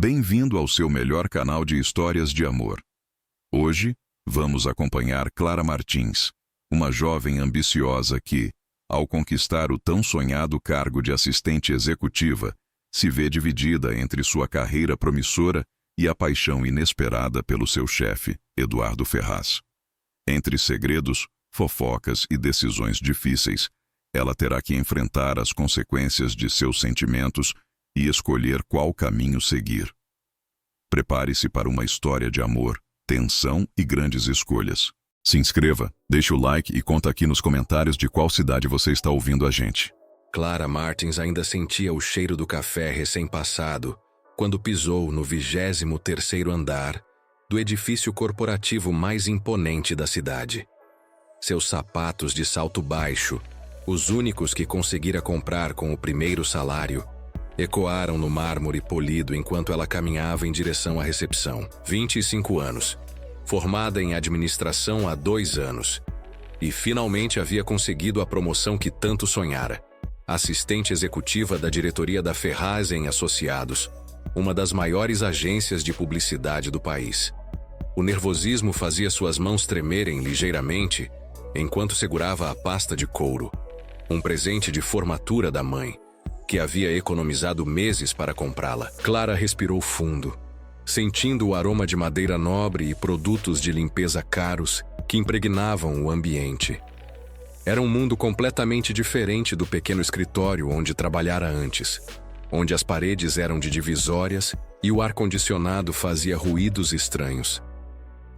Bem-vindo ao seu melhor canal de histórias de amor. Hoje, vamos acompanhar Clara Martins, uma jovem ambiciosa que, ao conquistar o tão sonhado cargo de assistente executiva, se vê dividida entre sua carreira promissora e a paixão inesperada pelo seu chefe, Eduardo Ferraz. Entre segredos, fofocas e decisões difíceis, ela terá que enfrentar as consequências de seus sentimentos e escolher qual caminho seguir. Prepare-se para uma história de amor, tensão e grandes escolhas. Se inscreva, deixe o like e conta aqui nos comentários de qual cidade você está ouvindo a gente. Clara Martins ainda sentia o cheiro do café recém-passado quando pisou no 23º andar do edifício corporativo mais imponente da cidade. Seus sapatos de salto baixo, os únicos que conseguira comprar com o primeiro salário, ecoaram no mármore polido enquanto ela caminhava em direção à recepção. 25 anos, formada em administração há 2 anos, e finalmente havia conseguido a promoção que tanto sonhara. Assistente executiva da diretoria da Ferraz em Associados, uma das maiores agências de publicidade do país. O nervosismo fazia suas mãos tremerem ligeiramente enquanto segurava a pasta de couro, um presente de formatura da mãe, que havia economizado meses para comprá-la. Clara respirou fundo, sentindo o aroma de madeira nobre e produtos de limpeza caros que impregnavam o ambiente. Era um mundo completamente diferente do pequeno escritório onde trabalhara antes, onde as paredes eram de divisórias e o ar-condicionado fazia ruídos estranhos.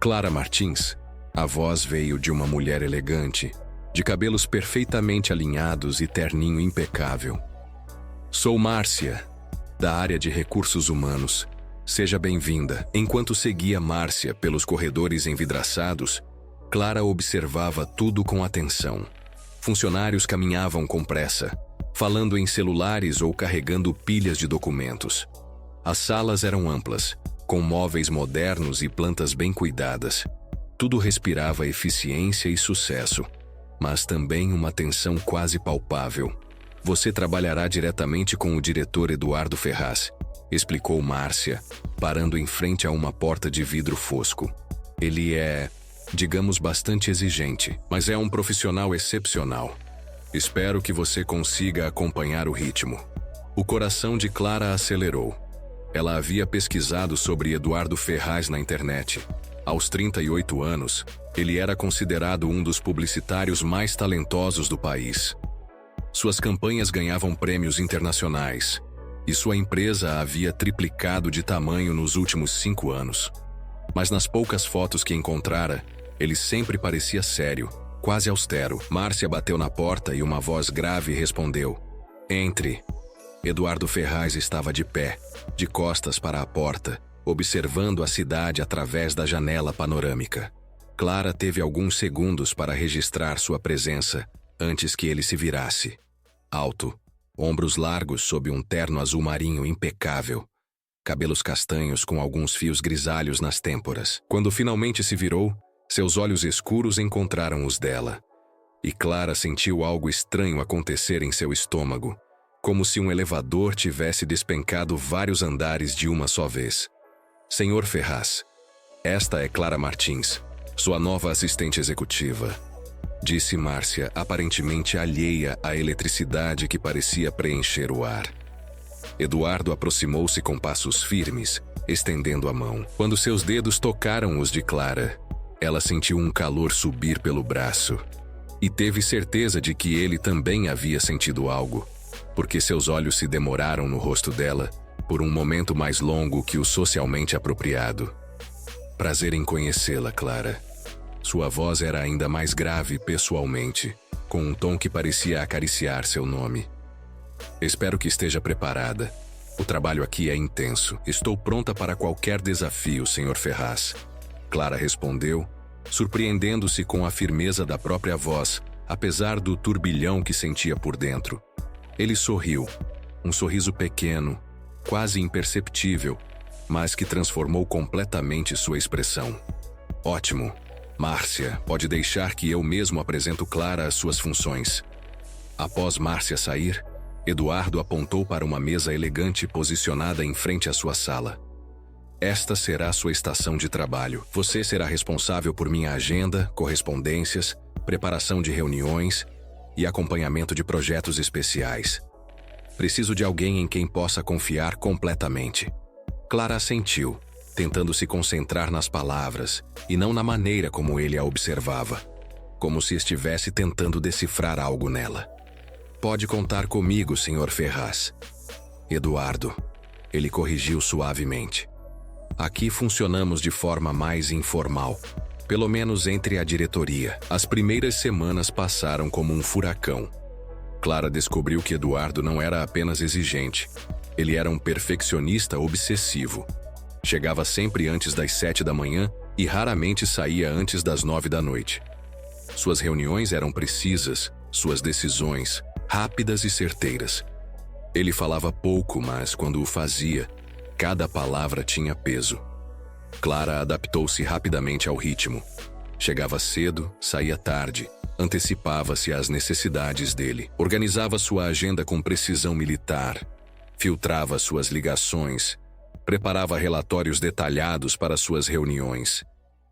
Clara Martins, a voz veio de uma mulher elegante, de cabelos perfeitamente alinhados e terninho impecável. Sou Márcia, da área de recursos humanos. Seja bem-vinda. Enquanto seguia Márcia pelos corredores envidraçados, Clara observava tudo com atenção. Funcionários caminhavam com pressa, falando em celulares ou carregando pilhas de documentos. As salas eram amplas, com móveis modernos e plantas bem cuidadas. Tudo respirava eficiência e sucesso, mas também uma tensão quase palpável. Você trabalhará diretamente com o diretor Eduardo Ferraz, explicou Márcia, parando em frente a uma porta de vidro fosco. Ele é, digamos, bastante exigente, mas é um profissional excepcional. Espero que você consiga acompanhar o ritmo. O coração de Clara acelerou. Ela havia pesquisado sobre Eduardo Ferraz na internet. Aos 38 anos, ele era considerado um dos publicitários mais talentosos do país. Suas campanhas ganhavam prêmios internacionais, e sua empresa havia triplicado de tamanho nos últimos 5 anos. Mas nas poucas fotos que encontrara, ele sempre parecia sério, quase austero. Márcia bateu na porta e uma voz grave respondeu: "Entre." Eduardo Ferraz estava de pé, de costas para a porta, observando a cidade através da janela panorâmica. Clara teve alguns segundos para registrar sua presença antes que ele se virasse. Alto, ombros largos sob um terno azul marinho impecável, cabelos castanhos com alguns fios grisalhos nas têmporas. Quando finalmente se virou, seus olhos escuros encontraram os dela, e Clara sentiu algo estranho acontecer em seu estômago, como se um elevador tivesse despencado vários andares de uma só vez. "Senhor Ferraz, esta é Clara Martins, sua nova assistente executiva", disse Márcia, aparentemente alheia à eletricidade que parecia preencher o ar. Eduardo aproximou-se com passos firmes, estendendo a mão. Quando seus dedos tocaram os de Clara, ela sentiu um calor subir pelo braço, e teve certeza de que ele também havia sentido algo, porque seus olhos se demoraram no rosto dela por um momento mais longo que o socialmente apropriado. "Prazer em conhecê-la, Clara." Sua voz era ainda mais grave pessoalmente, com um tom que parecia acariciar seu nome. "Espero que esteja preparada. O trabalho aqui é intenso. Estou pronta para qualquer desafio, Sr. Ferraz." Clara respondeu, surpreendendo-se com a firmeza da própria voz, apesar do turbilhão que sentia por dentro. Ele sorriu, um sorriso pequeno, quase imperceptível, mas que transformou completamente sua expressão. "Ótimo. Márcia, pode deixar que eu mesmo apresento Clara às suas funções." Após Márcia sair, Eduardo apontou para uma mesa elegante posicionada em frente à sua sala. Esta será sua estação de trabalho. Você será responsável por minha agenda, correspondências, preparação de reuniões e acompanhamento de projetos especiais. Preciso de alguém em quem possa confiar completamente. Clara assentiu, tentando se concentrar nas palavras e não na maneira como ele a observava, como se estivesse tentando decifrar algo nela. Pode contar comigo, Sr. Ferraz. Eduardo, ele corrigiu suavemente. Aqui funcionamos de forma mais informal, pelo menos entre a diretoria. As primeiras semanas passaram como um furacão. Clara descobriu que Eduardo não era apenas exigente. Ele era um perfeccionista obsessivo. Chegava sempre antes das 7 da manhã e raramente saía antes das 9 da noite. Suas reuniões eram precisas, suas decisões rápidas e certeiras. Ele falava pouco, mas quando o fazia, cada palavra tinha peso. Clara adaptou-se rapidamente ao ritmo. Chegava cedo, saía tarde, antecipava-se às necessidades dele, organizava sua agenda com precisão militar, filtrava suas ligações, preparava relatórios detalhados para suas reuniões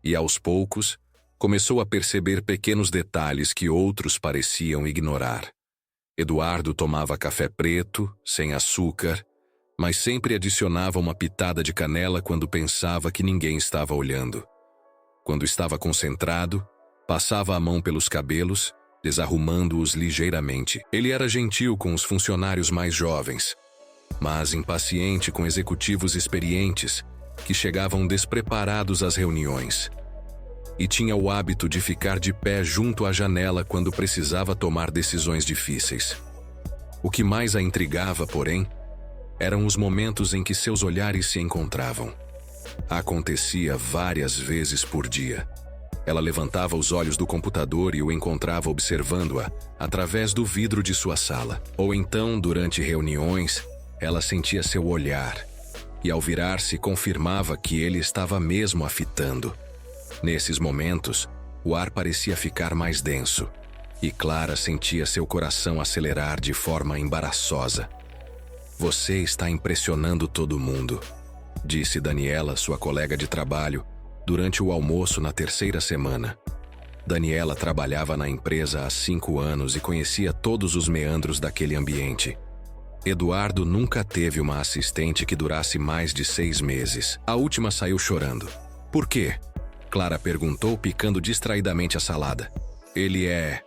e, aos poucos, começou a perceber pequenos detalhes que outros pareciam ignorar. Eduardo tomava café preto, sem açúcar, mas sempre adicionava uma pitada de canela quando pensava que ninguém estava olhando. Quando estava concentrado, passava a mão pelos cabelos, desarrumando-os ligeiramente. Ele era gentil com os funcionários mais jovens, mas impaciente com executivos experientes que chegavam despreparados às reuniões. E tinha o hábito de ficar de pé junto à janela quando precisava tomar decisões difíceis. O que mais a intrigava, porém, eram os momentos em que seus olhares se encontravam. Acontecia várias vezes por dia. Ela levantava os olhos do computador e o encontrava observando-a através do vidro de sua sala. Ou então, durante reuniões, ela sentia seu olhar e, ao virar-se, confirmava que ele estava mesmo a fitando. Nesses momentos, o ar parecia ficar mais denso e Clara sentia seu coração acelerar de forma embaraçosa. Você está impressionando todo mundo, disse Daniela, sua colega de trabalho, durante o almoço na terceira semana. Daniela trabalhava na empresa há 5 anos e conhecia todos os meandros daquele ambiente. Eduardo nunca teve uma assistente que durasse mais de 6 meses. A última saiu chorando. Por quê? Clara perguntou, picando distraidamente a salada. Ele é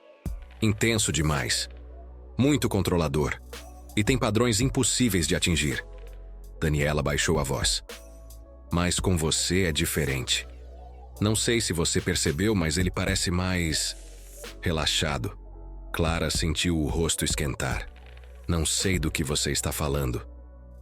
intenso demais, muito controlador, e tem padrões impossíveis de atingir. Daniela baixou a voz. Mas com você é diferente. Não sei se você percebeu, mas ele parece mais relaxado. Clara sentiu o rosto esquentar. Não sei do que você está falando.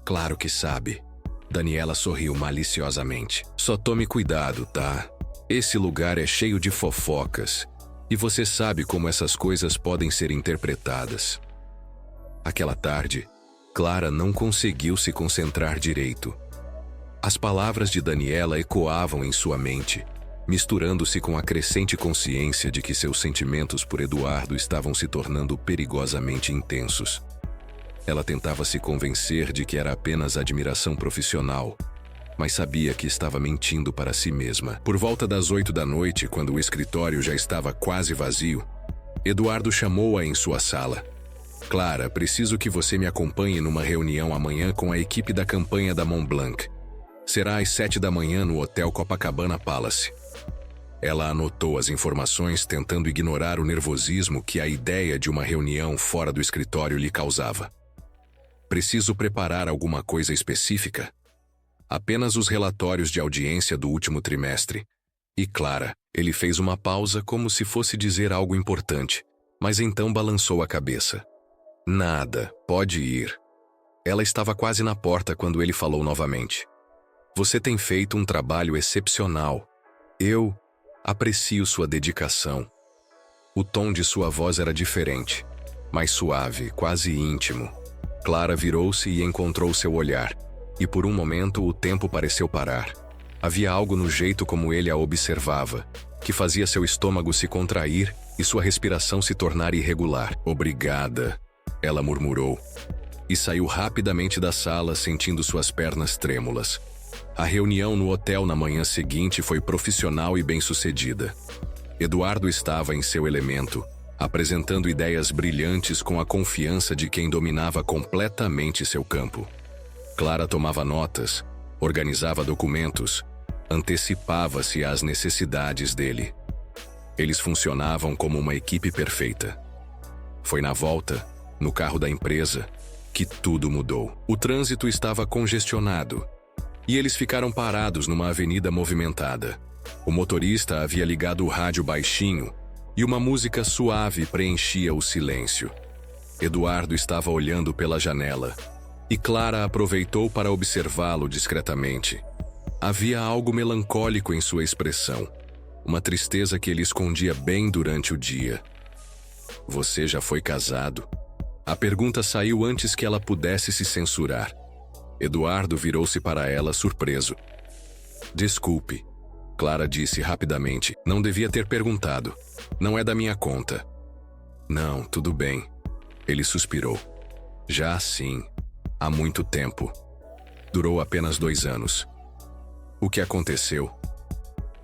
Claro que sabe. Daniela sorriu maliciosamente. Só tome cuidado, tá? Esse lugar é cheio de fofocas, e você sabe como essas coisas podem ser interpretadas. Aquela tarde, Clara não conseguiu se concentrar direito. As palavras de Daniela ecoavam em sua mente, misturando-se com a crescente consciência de que seus sentimentos por Eduardo estavam se tornando perigosamente intensos. Ela tentava se convencer de que era apenas admiração profissional, mas sabia que estava mentindo para si mesma. Por volta das 8 da noite, quando o escritório já estava quase vazio, Eduardo chamou-a em sua sala. Clara, preciso que você me acompanhe numa reunião amanhã com a equipe da campanha da Montblanc. Será às 7 da manhã no Hotel Copacabana Palace. Ela anotou as informações, tentando ignorar o nervosismo que a ideia de uma reunião fora do escritório lhe causava. Preciso preparar alguma coisa específica? Apenas os relatórios de audiência do último trimestre. E Clara, ele fez uma pausa como se fosse dizer algo importante, mas então balançou a cabeça. Nada, pode ir. Ela estava quase na porta quando ele falou novamente. Você tem feito um trabalho excepcional. Eu aprecio sua dedicação. O tom de sua voz era diferente, mais suave, quase íntimo. Clara virou-se e encontrou seu olhar, e por um momento o tempo pareceu parar. Havia algo no jeito como ele a observava, que fazia seu estômago se contrair e sua respiração se tornar irregular. Obrigada, ela murmurou, e saiu rapidamente da sala, sentindo suas pernas trêmulas. A reunião no hotel na manhã seguinte foi profissional e bem-sucedida. Eduardo estava em seu elemento, apresentando ideias brilhantes com a confiança de quem dominava completamente seu campo. Clara tomava notas, organizava documentos, antecipava-se às necessidades dele. Eles funcionavam como uma equipe perfeita. Foi na volta, no carro da empresa, que tudo mudou. O trânsito estava congestionado e eles ficaram parados numa avenida movimentada. O motorista havia ligado o rádio baixinho e uma música suave preenchia o silêncio. Eduardo estava olhando pela janela e Clara aproveitou para observá-lo discretamente. Havia algo melancólico em sua expressão, uma tristeza que ele escondia bem durante o dia. Você já foi casado? A pergunta saiu antes que ela pudesse se censurar. Eduardo virou-se para ela surpreso. Desculpe, Clara disse rapidamente. Não devia ter perguntado. Não é da minha conta. Não, tudo bem. Ele suspirou. Já sim, há muito tempo. Durou apenas 2 anos. O que aconteceu?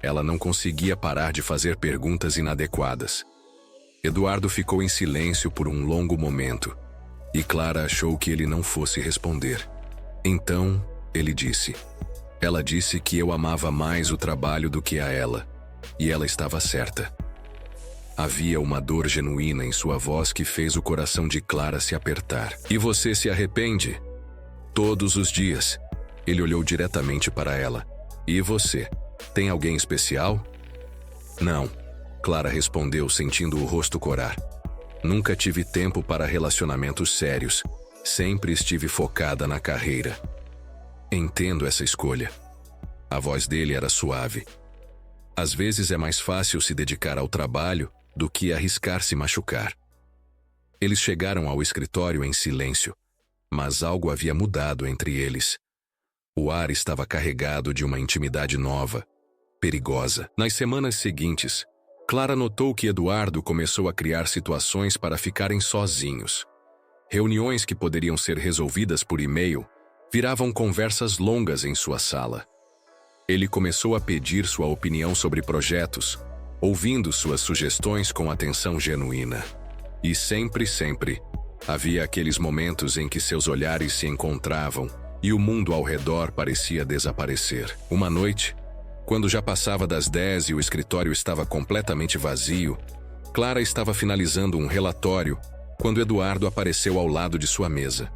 Ela não conseguia parar de fazer perguntas inadequadas. Eduardo ficou em silêncio por um longo momento, e Clara achou que ele não fosse responder. Então, ele disse. Ela disse que eu amava mais o trabalho do que a ela, e ela estava certa. Havia uma dor genuína em sua voz que fez o coração de Clara se apertar. E você se arrepende? Todos os dias. Ele olhou diretamente para ela. E você? Tem alguém especial? Não, Clara respondeu, sentindo o rosto corar. Nunca tive tempo para relacionamentos sérios. Sempre estive focada na carreira. Entendo essa escolha. A voz dele era suave. Às vezes é mais fácil se dedicar ao trabalho do que arriscar se machucar. Eles chegaram ao escritório em silêncio, mas algo havia mudado entre eles. O ar estava carregado de uma intimidade nova, perigosa. Nas semanas seguintes, Clara notou que Eduardo começou a criar situações para ficarem sozinhos. Reuniões que poderiam ser resolvidas por e-mail viravam conversas longas em sua sala. Ele começou a pedir sua opinião sobre projetos, ouvindo suas sugestões com atenção genuína. E sempre, havia aqueles momentos em que seus olhares se encontravam e o mundo ao redor parecia desaparecer. Uma noite, quando já passava das 10 e o escritório estava completamente vazio, Clara estava finalizando um relatório quando Eduardo apareceu ao lado de sua mesa.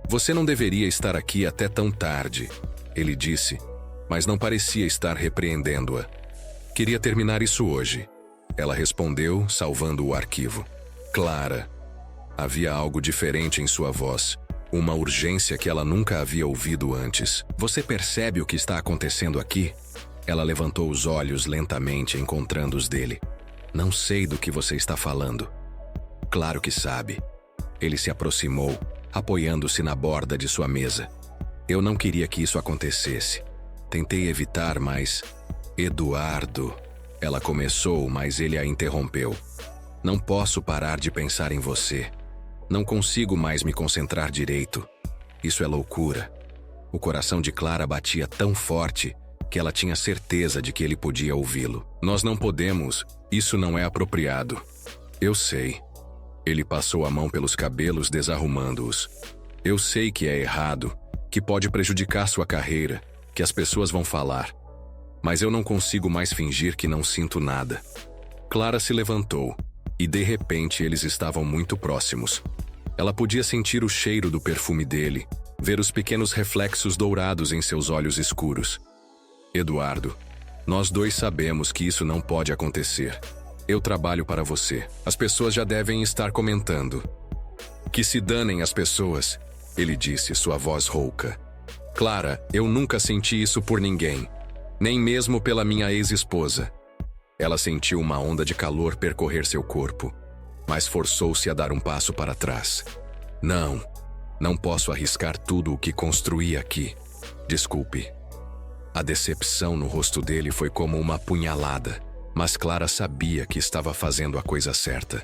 Você não deveria estar aqui até tão tarde, ele disse, mas não parecia estar repreendendo-a. Queria terminar isso hoje. Ela respondeu, salvando o arquivo. Clara. Havia algo diferente em sua voz, uma urgência que ela nunca havia ouvido antes. Você percebe o que está acontecendo aqui? Ela levantou os olhos lentamente, encontrando os dele. Não sei do que você está falando. Claro que sabe. Ele se aproximou, apoiando-se na borda de sua mesa. Eu não queria que isso acontecesse. Tentei evitar, mas... Eduardo... Ela começou, mas ele a interrompeu. Não posso parar de pensar em você. Não consigo mais me concentrar direito. Isso é loucura. O coração de Clara batia tão forte que ela tinha certeza de que ele podia ouvi-lo. Nós não podemos. Isso não é apropriado. Eu sei. Ele passou a mão pelos cabelos, desarrumando-os. Eu sei que é errado, que pode prejudicar sua carreira, que as pessoas vão falar. Mas eu não consigo mais fingir que não sinto nada. Clara se levantou, e de repente eles estavam muito próximos. Ela podia sentir o cheiro do perfume dele, ver os pequenos reflexos dourados em seus olhos escuros. Eduardo, nós dois sabemos que isso não pode acontecer. Eu trabalho para você. As pessoas já devem estar comentando. Que se danem as pessoas, ele disse, sua voz rouca. Clara, eu nunca senti isso por ninguém, nem mesmo pela minha ex-esposa. Ela sentiu uma onda de calor percorrer seu corpo, mas forçou-se a dar um passo para trás. Não posso arriscar tudo o que construí aqui. Desculpe. A decepção no rosto dele foi como uma punhalada, mas Clara sabia que estava fazendo a coisa certa.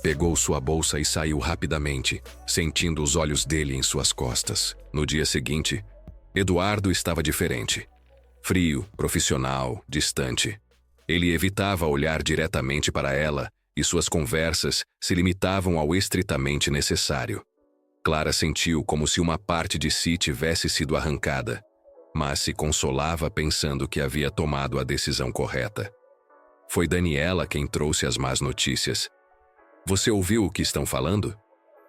Pegou sua bolsa e saiu rapidamente, sentindo os olhos dele em suas costas. No dia seguinte, Eduardo estava diferente. Frio, profissional, distante. Ele evitava olhar diretamente para ela e suas conversas se limitavam ao estritamente necessário. Clara sentiu como se uma parte de si tivesse sido arrancada, mas se consolava pensando que havia tomado a decisão correta. Foi Daniela quem trouxe as más notícias. "Você ouviu o que estão falando?"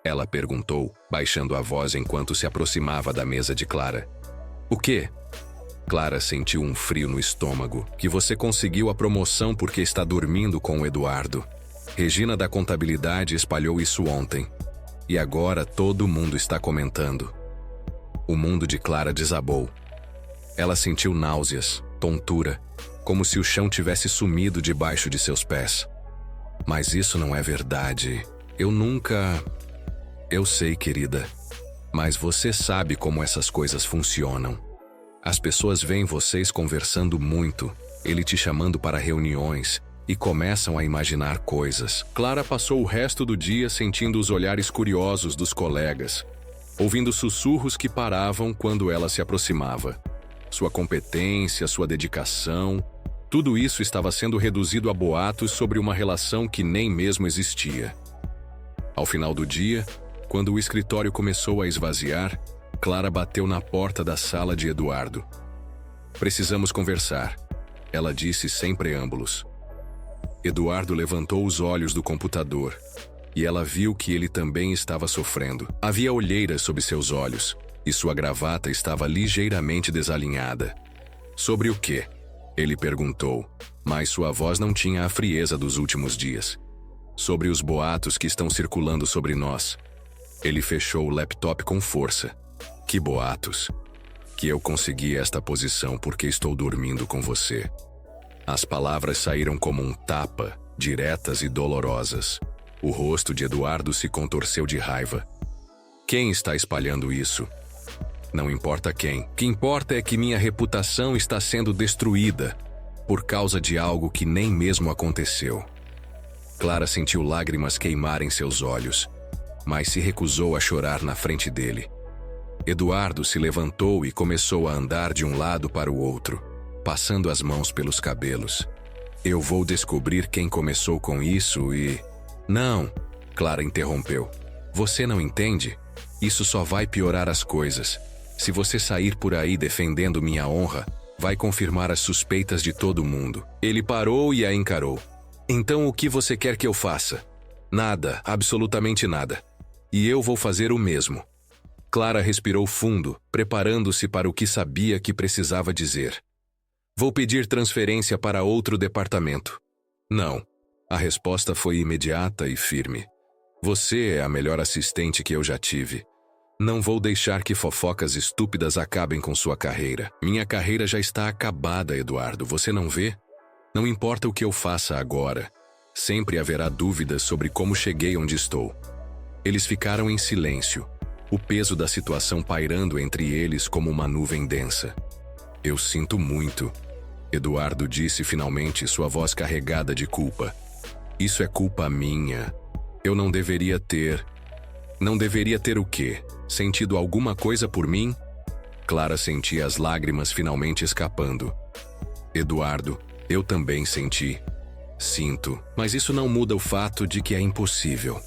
Ela perguntou, baixando a voz enquanto se aproximava da mesa de Clara. "O quê?" Clara sentiu um frio no estômago. "Que você conseguiu a promoção porque está dormindo com o Eduardo. Regina da contabilidade espalhou isso ontem. E agora todo mundo está comentando." O mundo de Clara desabou. Ela sentiu náuseas, tontura, como se o chão tivesse sumido debaixo de seus pés. "Mas isso não é verdade. Eu nunca..." "Eu sei, querida. Mas você sabe como essas coisas funcionam. As pessoas veem vocês conversando muito, ele te chamando para reuniões, e começam a imaginar coisas." Clara passou o resto do dia sentindo os olhares curiosos dos colegas, ouvindo sussurros que paravam quando ela se aproximava. Sua competência, sua dedicação, tudo isso estava sendo reduzido a boatos sobre uma relação que nem mesmo existia. Ao final do dia, quando o escritório começou a esvaziar, Clara bateu na porta da sala de Eduardo. "Precisamos conversar", ela disse sem preâmbulos. Eduardo levantou os olhos do computador e ela viu que ele também estava sofrendo. Havia olheiras sob seus olhos e sua gravata estava ligeiramente desalinhada. "Sobre o quê?" ele perguntou, mas sua voz não tinha a frieza dos últimos dias. "Sobre os boatos que estão circulando sobre nós." Ele fechou o laptop com força. "Que boatos? Que eu consegui esta posição porque estou dormindo com você." As palavras saíram como um tapa, diretas e dolorosas. O rosto de Eduardo se contorceu de raiva. "Quem está espalhando isso?" "Não importa quem. O que importa é que minha reputação está sendo destruída por causa de algo que nem mesmo aconteceu." Clara sentiu lágrimas queimarem seus olhos, mas se recusou a chorar na frente dele. Eduardo se levantou e começou a andar de um lado para o outro, passando as mãos pelos cabelos. "Eu vou descobrir quem começou com isso e..." "Não", Clara interrompeu. "Você não entende? Isso só vai piorar as coisas. Se você sair por aí defendendo minha honra, vai confirmar as suspeitas de todo mundo." Ele parou e a encarou. "Então o que você quer que eu faça?" "Nada, absolutamente nada. E eu vou fazer o mesmo." Clara respirou fundo, preparando-se para o que sabia que precisava dizer. "Vou pedir transferência para outro departamento." "Não." A resposta foi imediata e firme. "Você é a melhor assistente que eu já tive. Não vou deixar que fofocas estúpidas acabem com sua carreira. Minha carreira já está acabada, Eduardo, você não vê? Não importa o que eu faça agora. Sempre haverá dúvidas sobre como cheguei onde estou." Eles ficaram em silêncio, o peso da situação pairando entre eles como uma nuvem densa. "Eu sinto muito", Eduardo disse finalmente, sua voz carregada de culpa. "Isso é culpa minha. Eu não deveria ter..." "Não deveria ter o quê? Sentido alguma coisa por mim?" Clara sentia as lágrimas finalmente escapando. "Eduardo, eu também senti. Sinto, mas isso não muda o fato de que é impossível."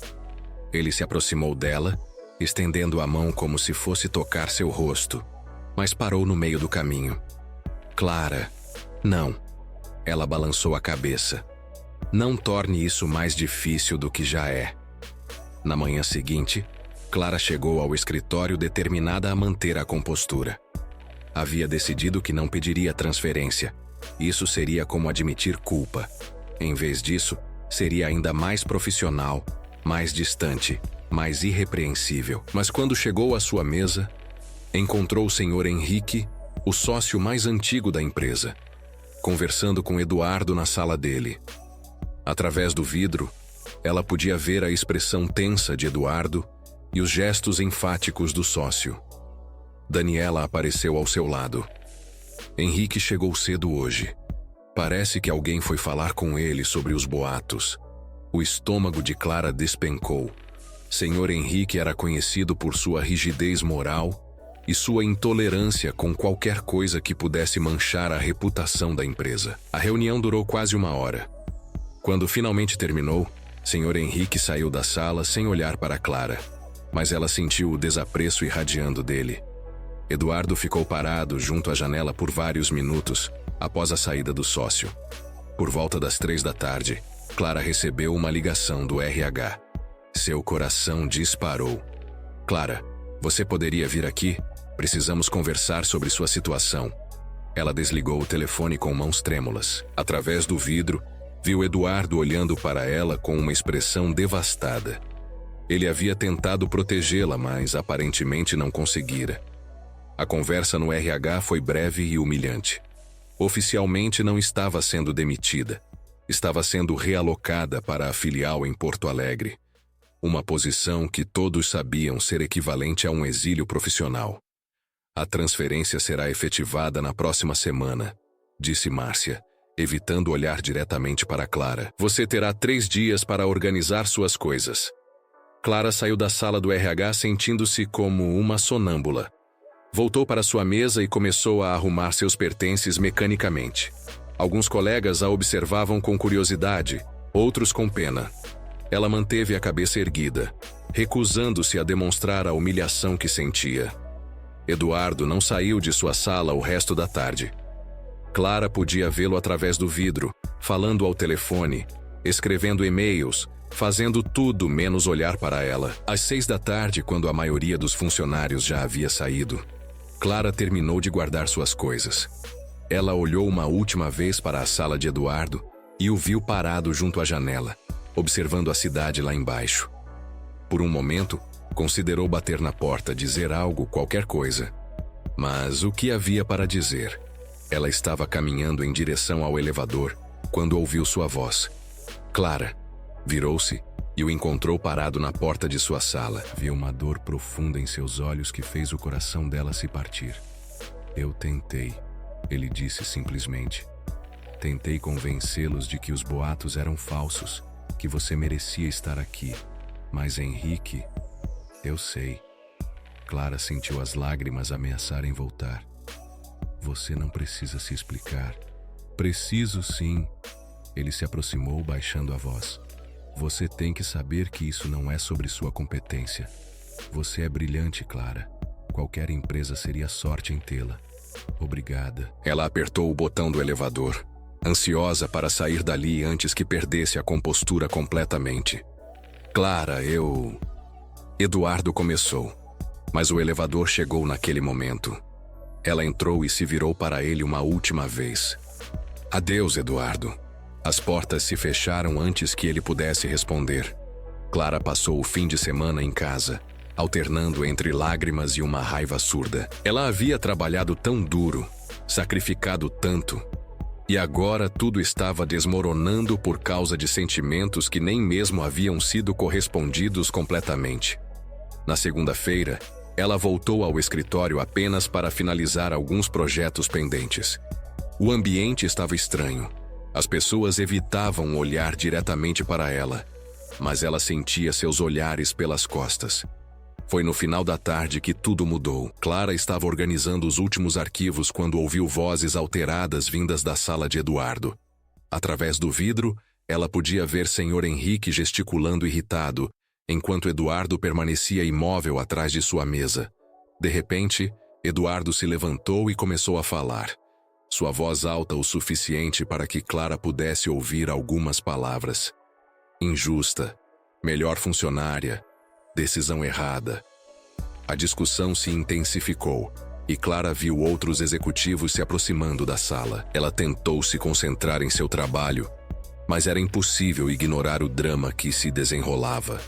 Ele se aproximou dela, estendendo a mão como se fosse tocar seu rosto, mas parou no meio do caminho. "Clara, não." Ela balançou a cabeça. "Não torne isso mais difícil do que já é." Na manhã seguinte, Clara chegou ao escritório determinada a manter a compostura. Havia decidido que não pediria transferência. Isso seria como admitir culpa. Em vez disso, seria ainda mais profissional, mais distante, mais irrepreensível. Mas quando chegou à sua mesa, encontrou o Sr. Henrique, o sócio mais antigo da empresa, conversando com Eduardo na sala dele. Através do vidro, ela podia ver a expressão tensa de Eduardo e os gestos enfáticos do sócio. Daniela apareceu ao seu lado. "Henrique chegou cedo hoje. Parece que alguém foi falar com ele sobre os boatos." O estômago de Clara despencou. Sr. Henrique era conhecido por sua rigidez moral e sua intolerância com qualquer coisa que pudesse manchar a reputação da empresa. A reunião durou quase 1 hora. Quando finalmente terminou, Sr. Henrique saiu da sala sem olhar para Clara, mas ela sentiu o desapreço irradiando dele. Eduardo ficou parado junto à janela por vários minutos após a saída do sócio. Por volta das 3 da tarde, Clara recebeu uma ligação do RH. Seu coração disparou. Clara, você poderia vir aqui? Precisamos conversar sobre sua situação. Ela desligou o telefone com mãos trêmulas. Através do vidro, viu Eduardo olhando para ela com uma expressão devastada. Ele havia tentado protegê-la, mas aparentemente não conseguira. A conversa no RH foi breve e humilhante. Oficialmente não estava sendo demitida. Estava sendo realocada para a filial em Porto Alegre. Uma posição que todos sabiam ser equivalente a um exílio profissional. A transferência será efetivada na próxima semana, disse Márcia, evitando olhar diretamente para Clara. Você terá 3 dias para organizar suas coisas. Clara saiu da sala do RH sentindo-se como uma sonâmbula. Voltou para sua mesa e começou a arrumar seus pertences mecanicamente. Alguns colegas a observavam com curiosidade, outros com pena. Ela manteve a cabeça erguida, recusando-se a demonstrar a humilhação que sentia. Eduardo não saiu de sua sala o resto da tarde. Clara podia vê-lo através do vidro, falando ao telefone, escrevendo e-mails, fazendo tudo menos olhar para ela. Às 6 da tarde, quando a maioria dos funcionários já havia saído, Clara terminou de guardar suas coisas. Ela olhou uma última vez para a sala de Eduardo e o viu parado junto à janela, observando a cidade lá embaixo. Por um momento, considerou bater na porta, dizer algo, qualquer coisa. Mas o que havia para dizer? Ela estava caminhando em direção ao elevador quando ouviu sua voz. Clara virou-se e o encontrou parado na porta de sua sala. Havia uma dor profunda em seus olhos que fez o coração dela se partir. Eu tentei, ele disse simplesmente. Tentei convencê-los de que os boatos eram falsos, que você merecia estar aqui. Mas Henrique, eu sei. Clara sentiu as lágrimas ameaçarem voltar. Você não precisa se explicar. Preciso sim. Ele se aproximou, baixando a voz. Você tem que saber que isso não é sobre sua competência. Você é brilhante, Clara. Qualquer empresa seria sorte em tê-la. Obrigada. Ela apertou o botão do elevador, ansiosa para sair dali antes que perdesse a compostura completamente. Clara, Eduardo começou, mas o elevador chegou naquele momento. Ela entrou e se virou para ele uma última vez. Adeus, Eduardo. As portas se fecharam antes que ele pudesse responder. Clara passou o fim de semana em casa, alternando entre lágrimas e uma raiva surda. Ela havia trabalhado tão duro, sacrificado tanto, e agora tudo estava desmoronando por causa de sentimentos que nem mesmo haviam sido correspondidos completamente. Na segunda-feira, ela voltou ao escritório apenas para finalizar alguns projetos pendentes. O ambiente estava estranho. As pessoas evitavam olhar diretamente para ela, mas ela sentia seus olhares pelas costas. Foi no final da tarde que tudo mudou. Clara estava organizando os últimos arquivos quando ouviu vozes alteradas vindas da sala de Eduardo. Através do vidro, ela podia ver Sr. Henrique gesticulando irritado, enquanto Eduardo permanecia imóvel atrás de sua mesa. De repente, Eduardo se levantou e começou a falar. Sua voz alta o suficiente para que Clara pudesse ouvir algumas palavras. Injusta, melhor funcionária, decisão errada. A discussão se intensificou e Clara viu outros executivos se aproximando da sala. Ela tentou se concentrar em seu trabalho, mas era impossível ignorar o drama que se desenrolava.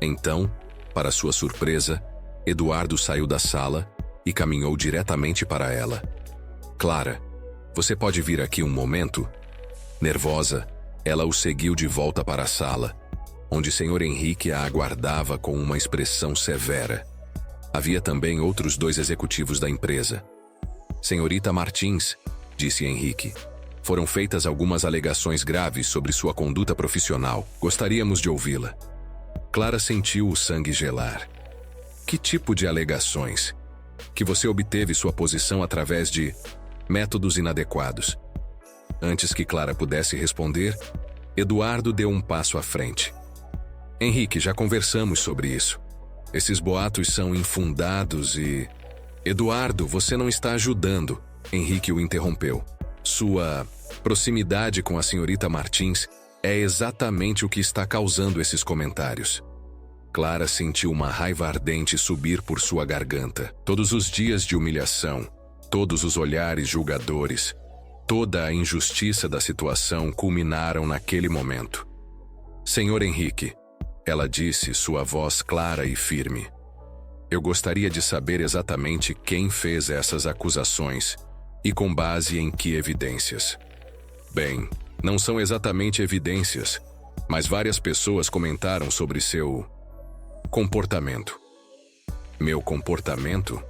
Então, para sua surpresa, Eduardo saiu da sala e caminhou diretamente para ela. Clara, você pode vir aqui um momento? Nervosa, ela o seguiu de volta para a sala, onde Sr. Henrique a aguardava com uma expressão severa. Havia também outros 2 executivos da empresa. Senhorita Martins, disse Henrique, foram feitas algumas alegações graves sobre sua conduta profissional. Gostaríamos de ouvi-la. Clara sentiu o sangue gelar. Que tipo de alegações? que você obteve sua posição através de métodos inadequados. Antes que Clara pudesse responder, Eduardo deu um passo à frente. Henrique, já conversamos sobre isso. Esses boatos são infundados e... Eduardo, você não está ajudando. Henrique o interrompeu. Sua proximidade com a senhorita Martins é exatamente o que está causando esses comentários. Clara sentiu uma raiva ardente subir por sua garganta. Todos os dias de humilhação, todos os olhares julgadores, toda a injustiça da situação culminaram naquele momento. Senhor Henrique, ela disse, sua voz clara e firme. Eu gostaria de saber exatamente quem fez essas acusações e com base em que evidências. Bem, não são exatamente evidências, mas várias pessoas comentaram sobre seu comportamento. Meu comportamento?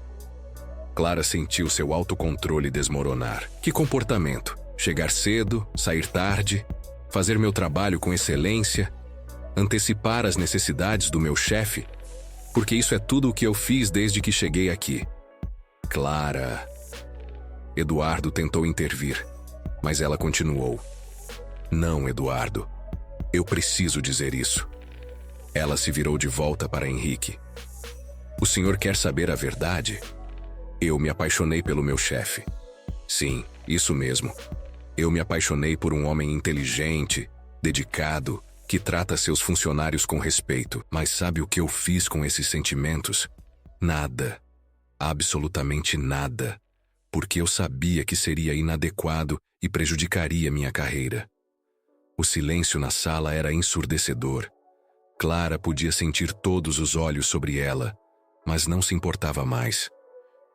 Clara sentiu seu autocontrole desmoronar. Que comportamento? Chegar cedo, sair tarde, fazer meu trabalho com excelência, antecipar as necessidades do meu chefe? Porque isso é tudo o que eu fiz desde que cheguei aqui. Clara... Eduardo tentou intervir, mas ela continuou. Não, Eduardo. Eu preciso dizer isso. Ela se virou de volta para Henrique. O senhor quer saber a verdade? Eu me apaixonei pelo meu chefe. Sim, isso mesmo. Eu me apaixonei por um homem inteligente, dedicado, que trata seus funcionários com respeito. Mas sabe o que eu fiz com esses sentimentos? Nada. Absolutamente nada. Porque eu sabia que seria inadequado e prejudicaria minha carreira. O silêncio na sala era ensurdecedor. Clara podia sentir todos os olhos sobre ela, mas não se importava mais.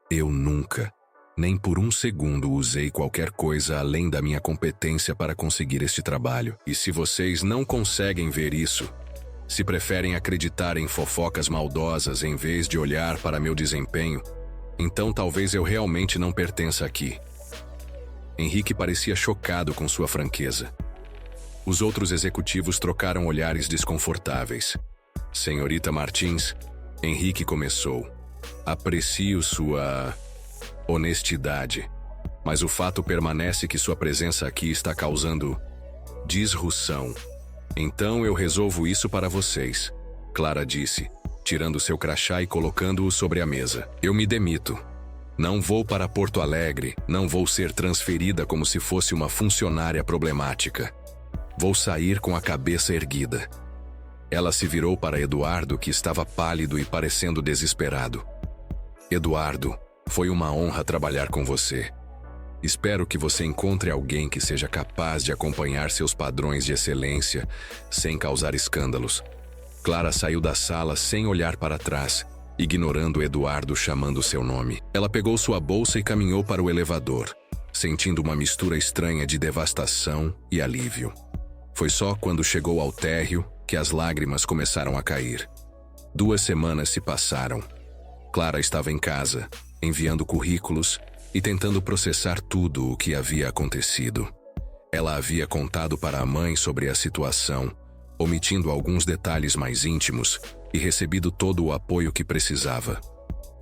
Eu nunca, nem por um segundo, usei qualquer coisa além da minha competência para conseguir este trabalho. E se vocês não conseguem ver isso, se preferem acreditar em fofocas maldosas em vez de olhar para meu desempenho, então talvez eu realmente não pertença aqui. Henrique parecia chocado com sua franqueza. Os outros executivos trocaram olhares desconfortáveis. Senhorita Martins, Henrique começou. Aprecio sua honestidade, mas o fato permanece que sua presença aqui está causando disrupção. Então eu resolvo isso para vocês, Clara disse, tirando seu crachá e colocando-o sobre a mesa. Eu me demito. Não vou para Porto Alegre, não vou ser transferida como se fosse uma funcionária problemática. Vou sair com a cabeça erguida. Ela se virou para Eduardo, que estava pálido e parecendo desesperado. Eduardo, foi uma honra trabalhar com você. Espero que você encontre alguém que seja capaz de acompanhar seus padrões de excelência sem causar escândalos. Clara saiu da sala sem olhar para trás, ignorando Eduardo chamando seu nome. Ela pegou sua bolsa e caminhou para o elevador, sentindo uma mistura estranha de devastação e alívio. Foi só quando chegou ao térreo que as lágrimas começaram a cair. 2 semanas se passaram. Clara estava em casa, enviando currículos e tentando processar tudo o que havia acontecido. Ela havia contado para a mãe sobre a situação, omitindo alguns detalhes mais íntimos, e recebido todo o apoio que precisava.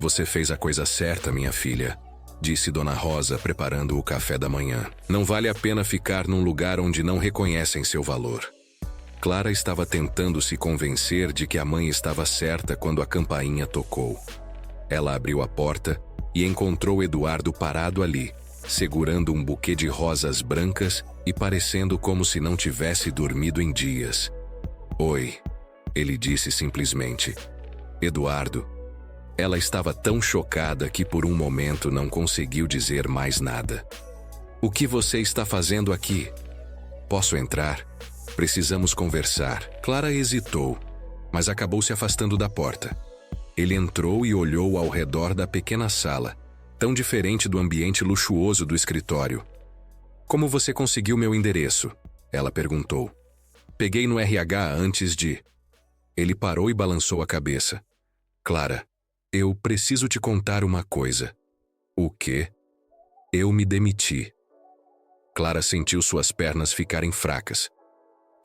Você fez a coisa certa, minha filha, disse Dona Rosa, preparando o café da manhã. Não vale a pena ficar num lugar onde não reconhecem seu valor. Clara estava tentando se convencer de que a mãe estava certa quando a campainha tocou. Ela abriu a porta e encontrou Eduardo parado ali, segurando um buquê de rosas brancas e parecendo como se não tivesse dormido em dias. Oi, ele disse simplesmente. Eduardo. Ela estava tão chocada que por um momento não conseguiu dizer mais nada. O que você está fazendo aqui? Posso entrar? Precisamos conversar. Clara hesitou, mas acabou se afastando da porta. Ele entrou e olhou ao redor da pequena sala, tão diferente do ambiente luxuoso do escritório. Como você conseguiu meu endereço? Ela perguntou. Peguei no RH antes de... Ele parou e balançou a cabeça. Clara, eu preciso te contar uma coisa. O quê? Eu me demiti. Clara sentiu suas pernas ficarem fracas.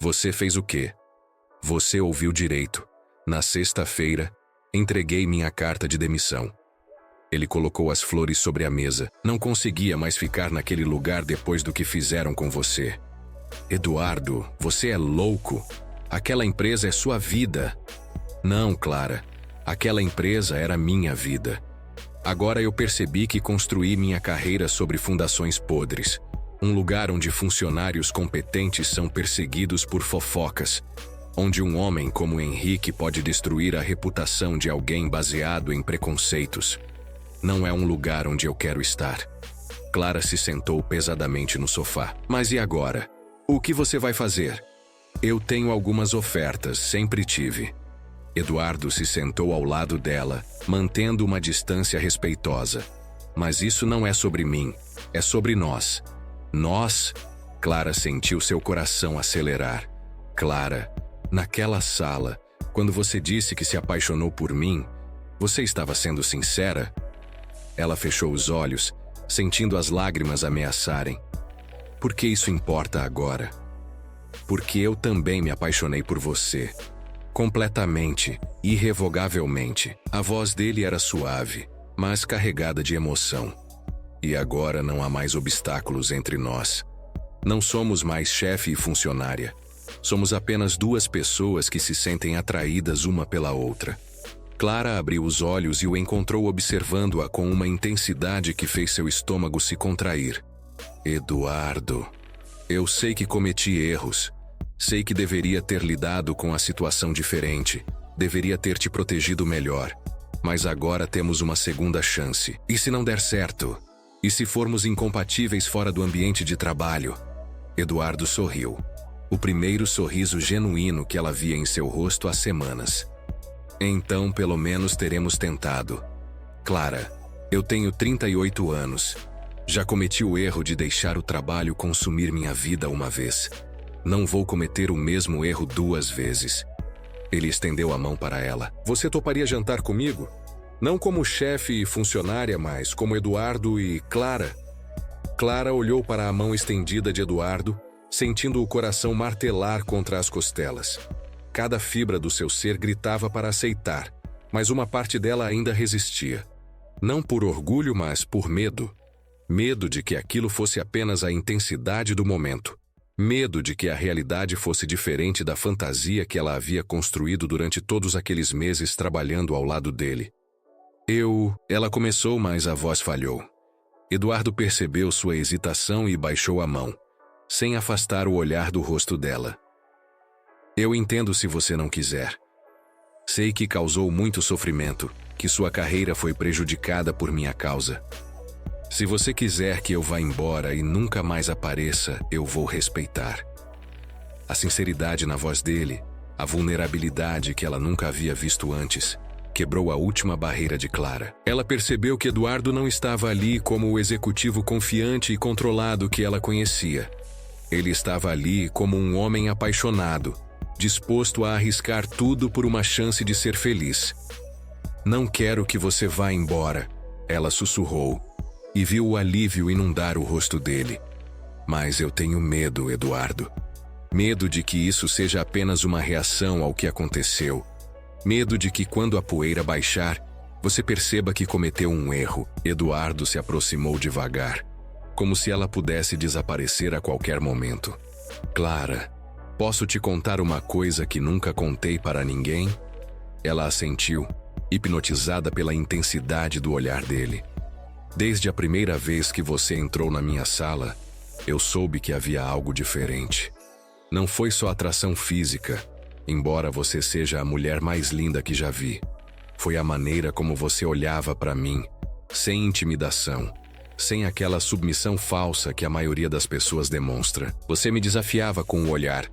Você fez o quê? Você ouviu direito. Na sexta-feira, entreguei minha carta de demissão. Ele colocou as flores sobre a mesa. Não conseguia mais ficar naquele lugar depois do que fizeram com você. Eduardo, você é louco. Aquela empresa é sua vida. Não, Clara. Aquela empresa era minha vida. Agora eu percebi que construí minha carreira sobre fundações podres. Um lugar onde funcionários competentes são perseguidos por fofocas. Onde um homem como Henrique pode destruir a reputação de alguém baseado em preconceitos. Não é um lugar onde eu quero estar. Clara se sentou pesadamente no sofá. Mas e agora? O que você vai fazer? Eu tenho algumas ofertas, sempre tive. Eduardo se sentou ao lado dela, mantendo uma distância respeitosa. Mas isso não é sobre mim, é sobre nós. Nós? Clara sentiu seu coração acelerar. Clara, naquela sala, quando você disse que se apaixonou por mim, você estava sendo sincera? Ela fechou os olhos, sentindo as lágrimas ameaçarem. Por que isso importa agora? Porque eu também me apaixonei por você. Completamente, irrevogavelmente. A voz dele era suave, mas carregada de emoção. E agora não há mais obstáculos entre nós. Não somos mais chefe e funcionária. Somos apenas duas pessoas que se sentem atraídas uma pela outra. Clara abriu os olhos e o encontrou observando-a com uma intensidade que fez seu estômago se contrair. Eduardo, eu sei que cometi erros. Sei que deveria ter lidado com a situação diferente. Deveria ter te protegido melhor. Mas agora temos uma segunda chance. E se não der certo? E se formos incompatíveis fora do ambiente de trabalho? Eduardo sorriu. O primeiro sorriso genuíno que ela via em seu rosto há semanas. Então, pelo menos teremos tentado. Clara, eu tenho 38 anos. Já cometi o erro de deixar o trabalho consumir minha vida uma vez. Não vou cometer o mesmo erro 2 vezes. Ele estendeu a mão para ela. Você toparia jantar comigo? Não como chefe e funcionária, mas como Eduardo e Clara. Clara olhou para a mão estendida de Eduardo, sentindo o coração martelar contra as costelas. Cada fibra do seu ser gritava para aceitar, mas uma parte dela ainda resistia. Não por orgulho, mas por medo. Medo de que aquilo fosse apenas a intensidade do momento. Medo de que a realidade fosse diferente da fantasia que ela havia construído durante todos aqueles meses trabalhando ao lado dele. Ela começou, mas a voz falhou. Eduardo percebeu sua hesitação e baixou a mão, sem afastar o olhar do rosto dela. Eu entendo se você não quiser. Sei que causou muito sofrimento, que sua carreira foi prejudicada por minha causa. Se você quiser que eu vá embora e nunca mais apareça, eu vou respeitar. A sinceridade na voz dele, a vulnerabilidade que ela nunca havia visto antes, quebrou a última barreira de Clara. Ela percebeu que Eduardo não estava ali como o executivo confiante e controlado que ela conhecia. Ele estava ali como um homem apaixonado, disposto a arriscar tudo por uma chance de ser feliz. Não quero que você vá embora, ela sussurrou, e viu o alívio inundar o rosto dele. Mas eu tenho medo, Eduardo. Medo de que isso seja apenas uma reação ao que aconteceu. Medo de que quando a poeira baixar, você perceba que cometeu um erro. Eduardo se aproximou devagar, como se ela pudesse desaparecer a qualquer momento. Clara, posso te contar uma coisa que nunca contei para ninguém? Ela assentiu, hipnotizada pela intensidade do olhar dele. Desde a primeira vez que você entrou na minha sala, eu soube que havia algo diferente. Não foi só atração física, embora você seja a mulher mais linda que já vi. Foi a maneira como você olhava para mim, sem intimidação, sem aquela submissão falsa que a maioria das pessoas demonstra. Você me desafiava com o olhar,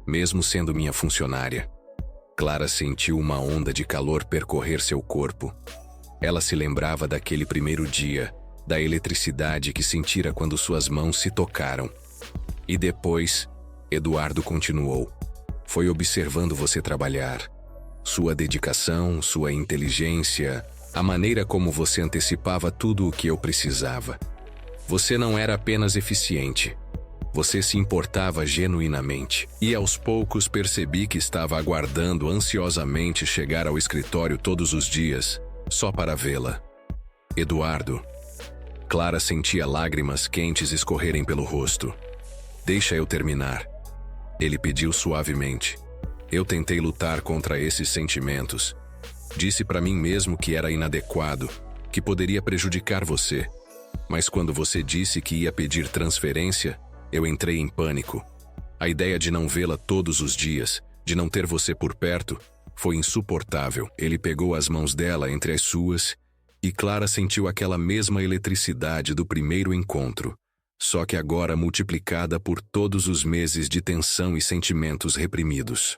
mesmo sendo minha funcionária. Clara sentiu uma onda de calor percorrer seu corpo. Ela se lembrava daquele primeiro dia, da eletricidade que sentira quando suas mãos se tocaram. E depois, Eduardo continuou. Foi observando você trabalhar. Sua dedicação, sua inteligência, a maneira como você antecipava tudo o que eu precisava. Você não era apenas eficiente. Você se importava genuinamente. E aos poucos percebi que estava aguardando ansiosamente chegar ao escritório todos os dias, só para vê-la. Eduardo. Clara sentia lágrimas quentes escorrerem pelo rosto. Deixa eu terminar. Ele pediu suavemente. Eu tentei lutar contra esses sentimentos. Disse para mim mesmo que era inadequado, que poderia prejudicar você. Mas quando você disse que ia pedir transferência, eu entrei em pânico. A ideia de não vê-la todos os dias, de não ter você por perto, foi insuportável. Ele pegou as mãos dela entre as suas e Clara sentiu aquela mesma eletricidade do primeiro encontro, só que agora multiplicada por todos os meses de tensão e sentimentos reprimidos.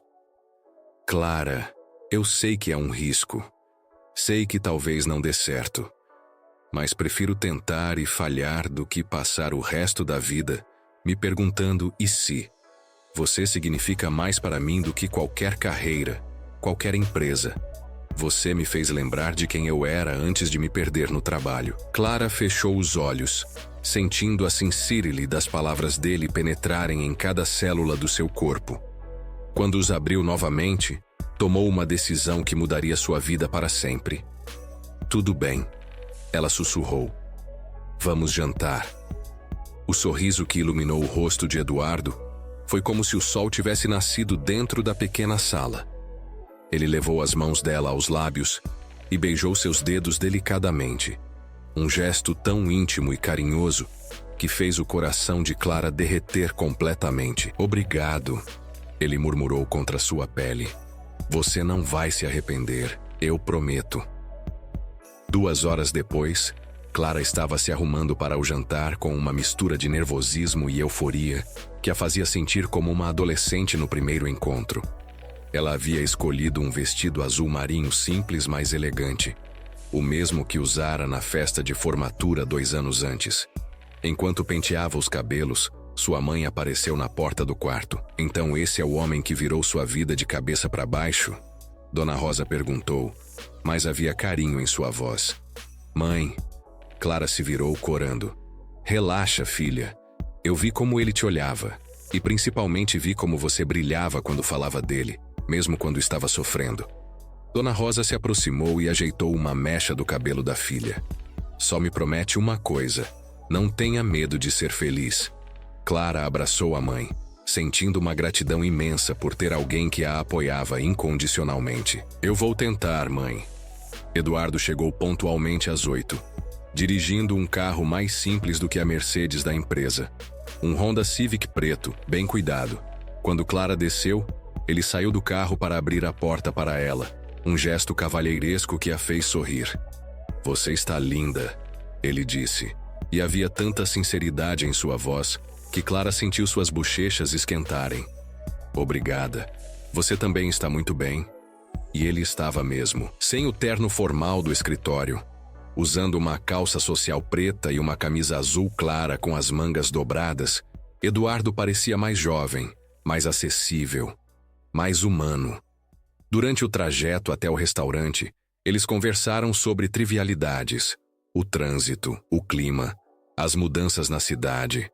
Clara, eu sei que é um risco. Sei que talvez não dê certo. Mas prefiro tentar e falhar do que passar o resto da vida me perguntando e se. Você significa mais para mim do que qualquer carreira, qualquer empresa. Você me fez lembrar de quem eu era antes de me perder no trabalho. Clara fechou os olhos, sentindo a sinceridade das palavras dele penetrarem em cada célula do seu corpo. Quando os abriu novamente, tomou uma decisão que mudaria sua vida para sempre. Tudo bem, ela sussurrou. Vamos jantar. O sorriso que iluminou o rosto de Eduardo foi como se o sol tivesse nascido dentro da pequena sala. Ele levou as mãos dela aos lábios e beijou seus dedos delicadamente. Um gesto tão íntimo e carinhoso que fez o coração de Clara derreter completamente. Obrigado, ele murmurou contra sua pele. Você não vai se arrepender, eu prometo. 2 horas depois, Clara estava se arrumando para o jantar com uma mistura de nervosismo e euforia que a fazia sentir como uma adolescente no primeiro encontro. Ela havia escolhido um vestido azul marinho simples, mas elegante, o mesmo que usara na festa de formatura 2 anos antes. Enquanto penteava os cabelos, sua mãe apareceu na porta do quarto. Então esse é o homem que virou sua vida de cabeça para baixo? Dona Rosa perguntou, mas havia carinho em sua voz. Mãe, Clara se virou corando. Relaxa, filha. Eu vi como ele te olhava, e principalmente vi como você brilhava quando falava dele, mesmo quando estava sofrendo. Dona Rosa se aproximou e ajeitou uma mecha do cabelo da filha. Só me promete uma coisa, não tenha medo de ser feliz. Clara abraçou a mãe, sentindo uma gratidão imensa por ter alguém que a apoiava incondicionalmente. Eu vou tentar, mãe. Eduardo chegou pontualmente às 8, dirigindo um carro mais simples do que a Mercedes da empresa. Um Honda Civic preto, bem cuidado. Quando Clara desceu, ele saiu do carro para abrir a porta para ela, um gesto cavalheiresco que a fez sorrir. Você está linda, ele disse, e havia tanta sinceridade em sua voz que Clara sentiu suas bochechas esquentarem. Obrigada. Você também está muito bem. E ele estava mesmo, sem o terno formal do escritório, usando uma calça social preta e uma camisa azul clara com as mangas dobradas. Eduardo parecia mais jovem, mais acessível, mais humano. Durante o trajeto até o restaurante, eles conversaram sobre trivialidades, o trânsito, o clima, as mudanças na cidade.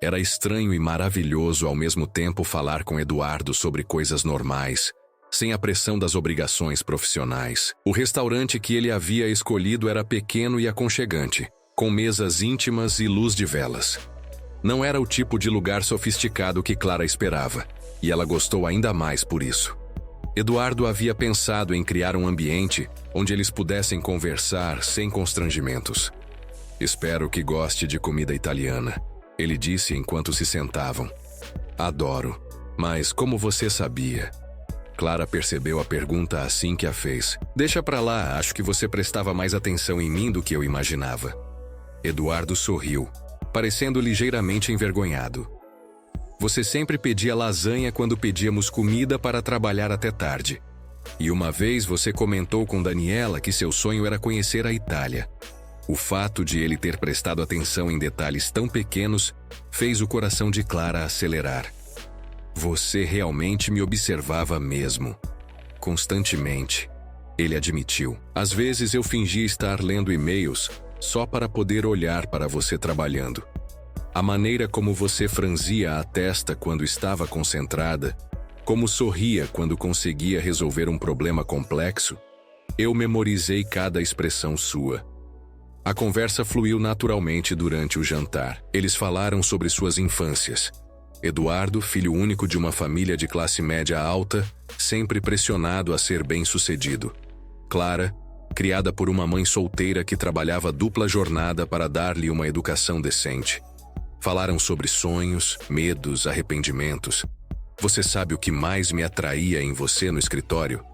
Era estranho e maravilhoso ao mesmo tempo falar com Eduardo sobre coisas normais, sem a pressão das obrigações profissionais. O restaurante que ele havia escolhido era pequeno e aconchegante, com mesas íntimas e luz de velas. Não era o tipo de lugar sofisticado que Clara esperava, e ela gostou ainda mais por isso. Eduardo havia pensado em criar um ambiente onde eles pudessem conversar sem constrangimentos. Espero que goste de comida italiana, ele disse enquanto se sentavam. Adoro, mas como você sabia? Clara percebeu a pergunta assim que a fez. Deixa pra lá, acho que você prestava mais atenção em mim do que eu imaginava. Eduardo sorriu, parecendo ligeiramente envergonhado. Você sempre pedia lasanha quando pedíamos comida para trabalhar até tarde. E uma vez você comentou com Daniela que seu sonho era conhecer a Itália. O fato de ele ter prestado atenção em detalhes tão pequenos fez o coração de Clara acelerar. Você realmente me observava mesmo. Constantemente, ele admitiu. Às vezes eu fingia estar lendo e-mails só para poder olhar para você trabalhando. A maneira como você franzia a testa quando estava concentrada, como sorria quando conseguia resolver um problema complexo, eu memorizei cada expressão sua. A conversa fluiu naturalmente durante o jantar. Eles falaram sobre suas infâncias. Eduardo, filho único de uma família de classe média alta, sempre pressionado a ser bem-sucedido. Clara, criada por uma mãe solteira que trabalhava dupla jornada para dar-lhe uma educação decente. Falaram sobre sonhos, medos, arrependimentos. Você sabe o que mais me atraía em você no escritório?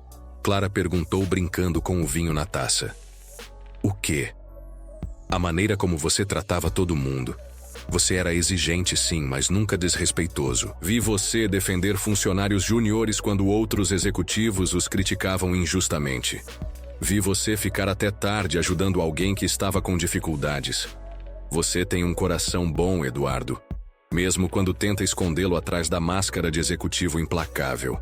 Clara perguntou brincando com o vinho na taça. O quê? A maneira como você tratava todo mundo. Você era exigente sim, mas nunca desrespeitoso. Vi você defender funcionários júniores quando outros executivos os criticavam injustamente. Vi você ficar até tarde ajudando alguém que estava com dificuldades. Você tem um coração bom, Eduardo. Mesmo quando tenta escondê-lo atrás da máscara de executivo implacável.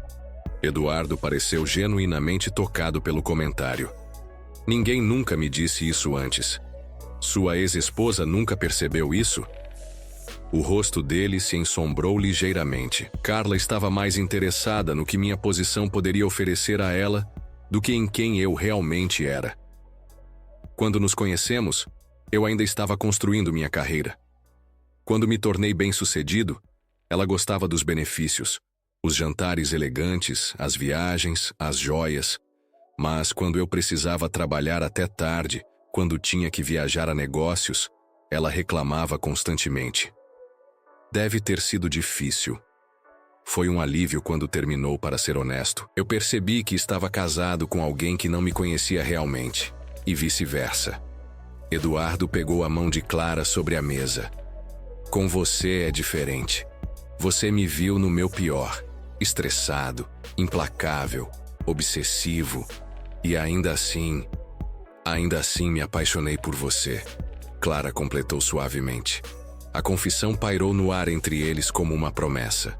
Eduardo pareceu genuinamente tocado pelo comentário. Ninguém nunca me disse isso antes. Sua ex-esposa nunca percebeu isso? O rosto dele se ensombrou ligeiramente. Carla estava mais interessada no que minha posição poderia oferecer a ela do que em quem eu realmente era. Quando nos conhecemos, eu ainda estava construindo minha carreira. Quando me tornei bem-sucedido, ela gostava dos benefícios, os jantares elegantes, as viagens, as joias. Mas quando eu precisava trabalhar até tarde, quando tinha que viajar a negócios, ela reclamava constantemente. Deve ter sido difícil. Foi um alívio quando terminou, para ser honesto. Eu percebi que estava casado com alguém que não me conhecia realmente, e vice-versa. Eduardo pegou a mão de Clara sobre a mesa. Com você é diferente. Você me viu no meu pior, estressado, implacável, obsessivo, e ainda assim me apaixonei por você. Clara completou suavemente. A confissão pairou no ar entre eles como uma promessa.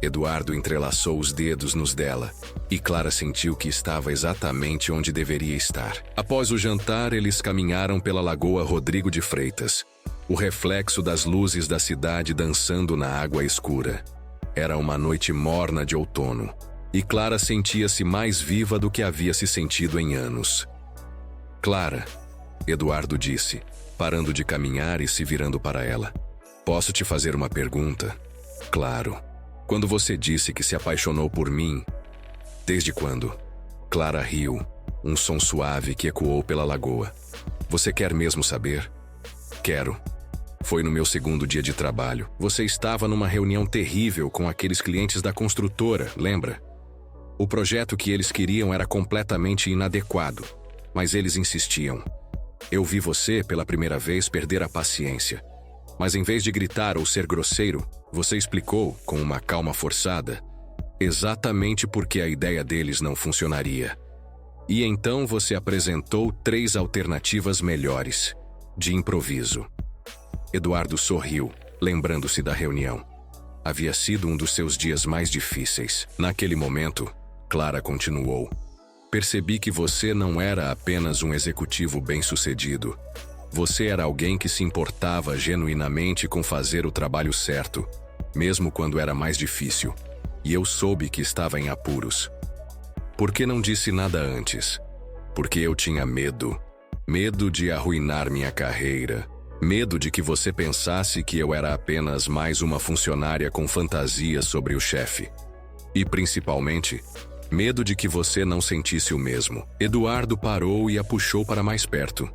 Eduardo entrelaçou os dedos nos dela, e Clara sentiu que estava exatamente onde deveria estar. Após o jantar, eles caminharam pela Lagoa Rodrigo de Freitas, o reflexo das luzes da cidade dançando na água escura. Era uma noite morna de outono, e Clara sentia-se mais viva do que havia se sentido em anos. Clara, Eduardo disse, parando de caminhar e se virando para ela. Posso te fazer uma pergunta? Claro. Quando você disse que se apaixonou por mim, desde quando? Clara riu, um som suave que ecoou pela lagoa. Você quer mesmo saber? Quero. Foi no meu segundo dia de trabalho. Você estava numa reunião terrível com aqueles clientes da construtora, lembra? O projeto que eles queriam era completamente inadequado, mas eles insistiam. Eu vi você pela primeira vez perder a paciência. Mas em vez de gritar ou ser grosseiro, você explicou, com uma calma forçada, exatamente porque a ideia deles não funcionaria. E então você apresentou 3 alternativas melhores, de improviso. Eduardo sorriu, lembrando-se da reunião. Havia sido um dos seus dias mais difíceis. Naquele momento, Clara continuou. Percebi que você não era apenas um executivo bem-sucedido. Você era alguém que se importava genuinamente com fazer o trabalho certo, mesmo quando era mais difícil. E eu soube que estava em apuros. Por que não disse nada antes? Porque eu tinha medo. Medo de arruinar minha carreira. Medo de que você pensasse que eu era apenas mais uma funcionária com fantasias sobre o chefe. E principalmente, medo de que você não sentisse o mesmo. Eduardo parou e a puxou para mais perto.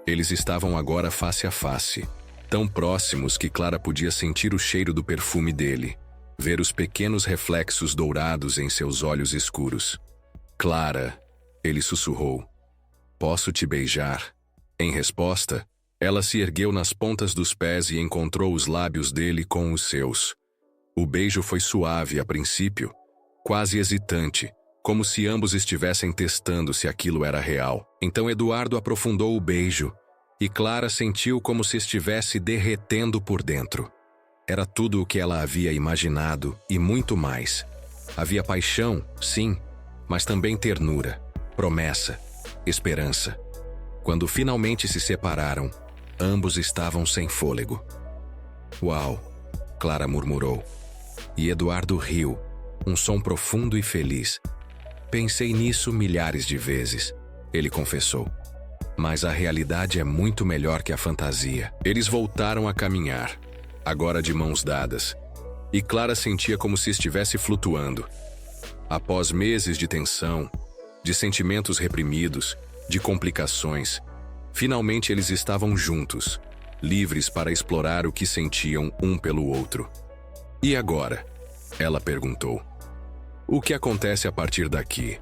Eles estavam agora face a face, tão próximos que Clara podia sentir o cheiro do perfume dele, ver os pequenos reflexos dourados em seus olhos escuros. Clara, ele sussurrou. Posso te beijar? Em resposta, ela se ergueu nas pontas dos pés e encontrou os lábios dele com os seus. O beijo foi suave a princípio, quase hesitante, como se ambos estivessem testando se aquilo era real. Então Eduardo aprofundou o beijo, e Clara sentiu como se estivesse derretendo por dentro. Era tudo o que ela havia imaginado e muito mais. Havia paixão, sim, mas também ternura, promessa, esperança. Quando finalmente se separaram, ambos estavam sem fôlego. Uau, Clara murmurou. E Eduardo riu, um som profundo e feliz. Pensei nisso milhares de vezes, ele confessou. Mas a realidade é muito melhor que a fantasia. Eles voltaram a caminhar, agora de mãos dadas, e Clara sentia como se estivesse flutuando. Após meses de tensão, de sentimentos reprimidos, de complicações, finalmente eles estavam juntos, livres para explorar o que sentiam um pelo outro. E agora? Ela perguntou. O que acontece a partir daqui?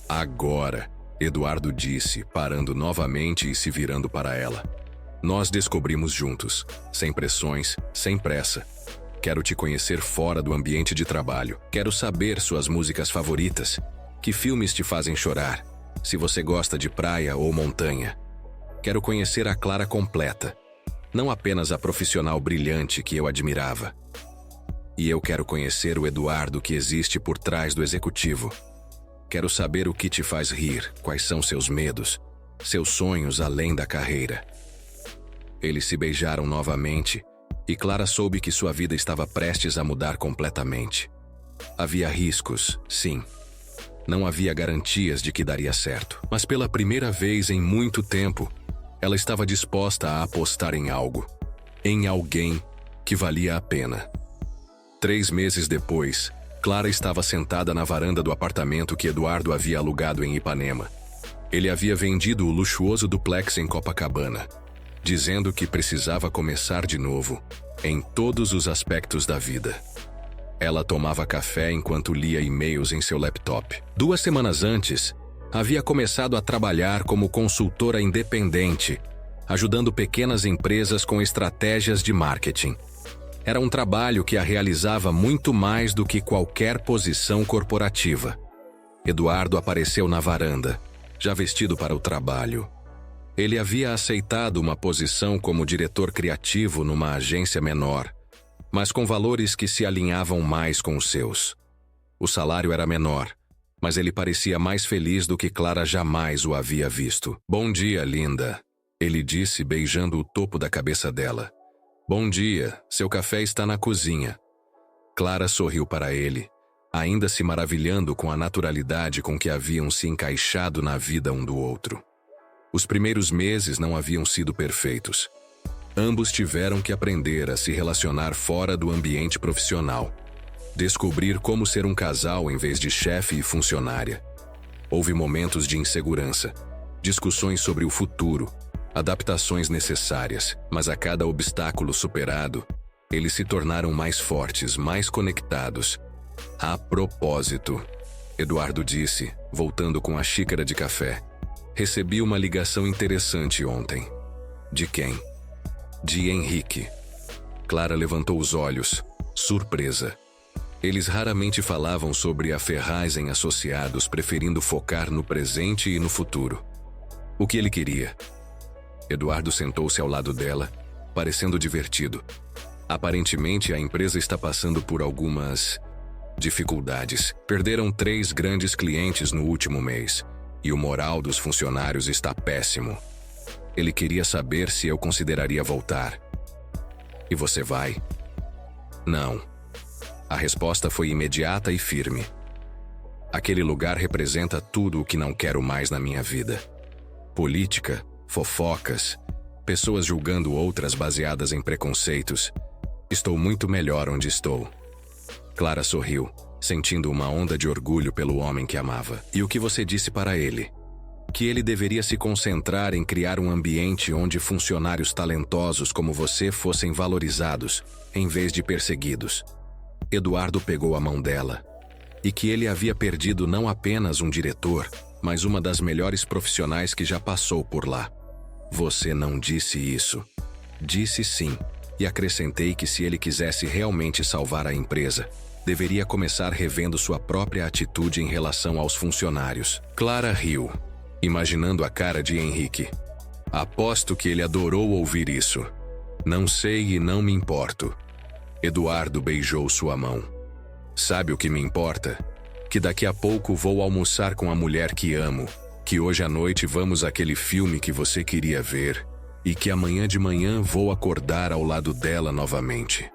Agora, Eduardo disse, parando novamente e se virando para ela. Nós descobrimos juntos, sem pressões, sem pressa. Quero te conhecer fora do ambiente de trabalho. Quero saber suas músicas favoritas. Que filmes te fazem chorar? Se você gosta de praia ou montanha. Quero conhecer a Clara completa, não apenas a profissional brilhante que eu admirava. E eu quero conhecer o Eduardo que existe por trás do executivo. Quero saber o que te faz rir, quais são seus medos, seus sonhos além da carreira. Eles se beijaram novamente, e Clara soube que sua vida estava prestes a mudar completamente. Havia riscos, sim. Não havia garantias de que daria certo. Mas pela primeira vez em muito tempo, ela estava disposta a apostar em algo. Em alguém que valia a pena. 3 meses depois, Clara estava sentada na varanda do apartamento que Eduardo havia alugado em Ipanema. Ele havia vendido o luxuoso duplex em Copacabana, dizendo que precisava começar de novo, em todos os aspectos da vida. Ela tomava café enquanto lia e-mails em seu laptop. 2 semanas antes, havia começado a trabalhar como consultora independente, ajudando pequenas empresas com estratégias de marketing. Era um trabalho que a realizava muito mais do que qualquer posição corporativa. Eduardo apareceu na varanda, já vestido para o trabalho. Ele havia aceitado uma posição como diretor criativo numa agência menor, mas com valores que se alinhavam mais com os seus. O salário era menor, mas ele parecia mais feliz do que Clara jamais o havia visto. Bom dia, linda, ele disse beijando o topo da cabeça dela. Bom dia, seu café está na cozinha. Clara sorriu para ele, ainda se maravilhando com a naturalidade com que haviam se encaixado na vida um do outro. Os primeiros meses não haviam sido perfeitos. Ambos tiveram que aprender a se relacionar fora do ambiente profissional. Descobrir como ser um casal em vez de chefe e funcionária. Houve momentos de insegurança, discussões sobre o futuro, adaptações necessárias, mas a cada obstáculo superado, eles se tornaram mais fortes, mais conectados. A propósito, Eduardo disse, voltando com a xícara de café, recebi uma ligação interessante ontem. De quem? De Henrique. Clara levantou os olhos, surpresa. Eles raramente falavam sobre a Ferragem Associados, preferindo focar no presente e no futuro. O que ele queria? Eduardo sentou-se ao lado dela, parecendo divertido. Aparentemente, a empresa está passando por algumas dificuldades. Perderam 3 grandes clientes no último mês, e o moral dos funcionários está péssimo. Ele queria saber se eu consideraria voltar. E você vai? Não. A resposta foi imediata e firme. Aquele lugar representa tudo o que não quero mais na minha vida. Política, fofocas, pessoas julgando outras baseadas em preconceitos. Estou muito melhor onde estou. Clara sorriu, sentindo uma onda de orgulho pelo homem que amava. E o que você disse para ele? Que ele deveria se concentrar em criar um ambiente onde funcionários talentosos como você fossem valorizados, em vez de perseguidos. Eduardo pegou a mão dela. E que ele havia perdido não apenas um diretor, mas uma das melhores profissionais que já passou por lá. Você não disse isso. Disse sim, e acrescentei que se ele quisesse realmente salvar a empresa, deveria começar revendo sua própria atitude em relação aos funcionários. Clara riu, imaginando a cara de Henrique. Aposto que ele adorou ouvir isso. Não sei e não me importo. Eduardo beijou sua mão. Sabe o que me importa? Que daqui a pouco vou almoçar com a mulher que amo, que hoje à noite vamos àquele filme que você queria ver, e que amanhã de manhã vou acordar ao lado dela novamente.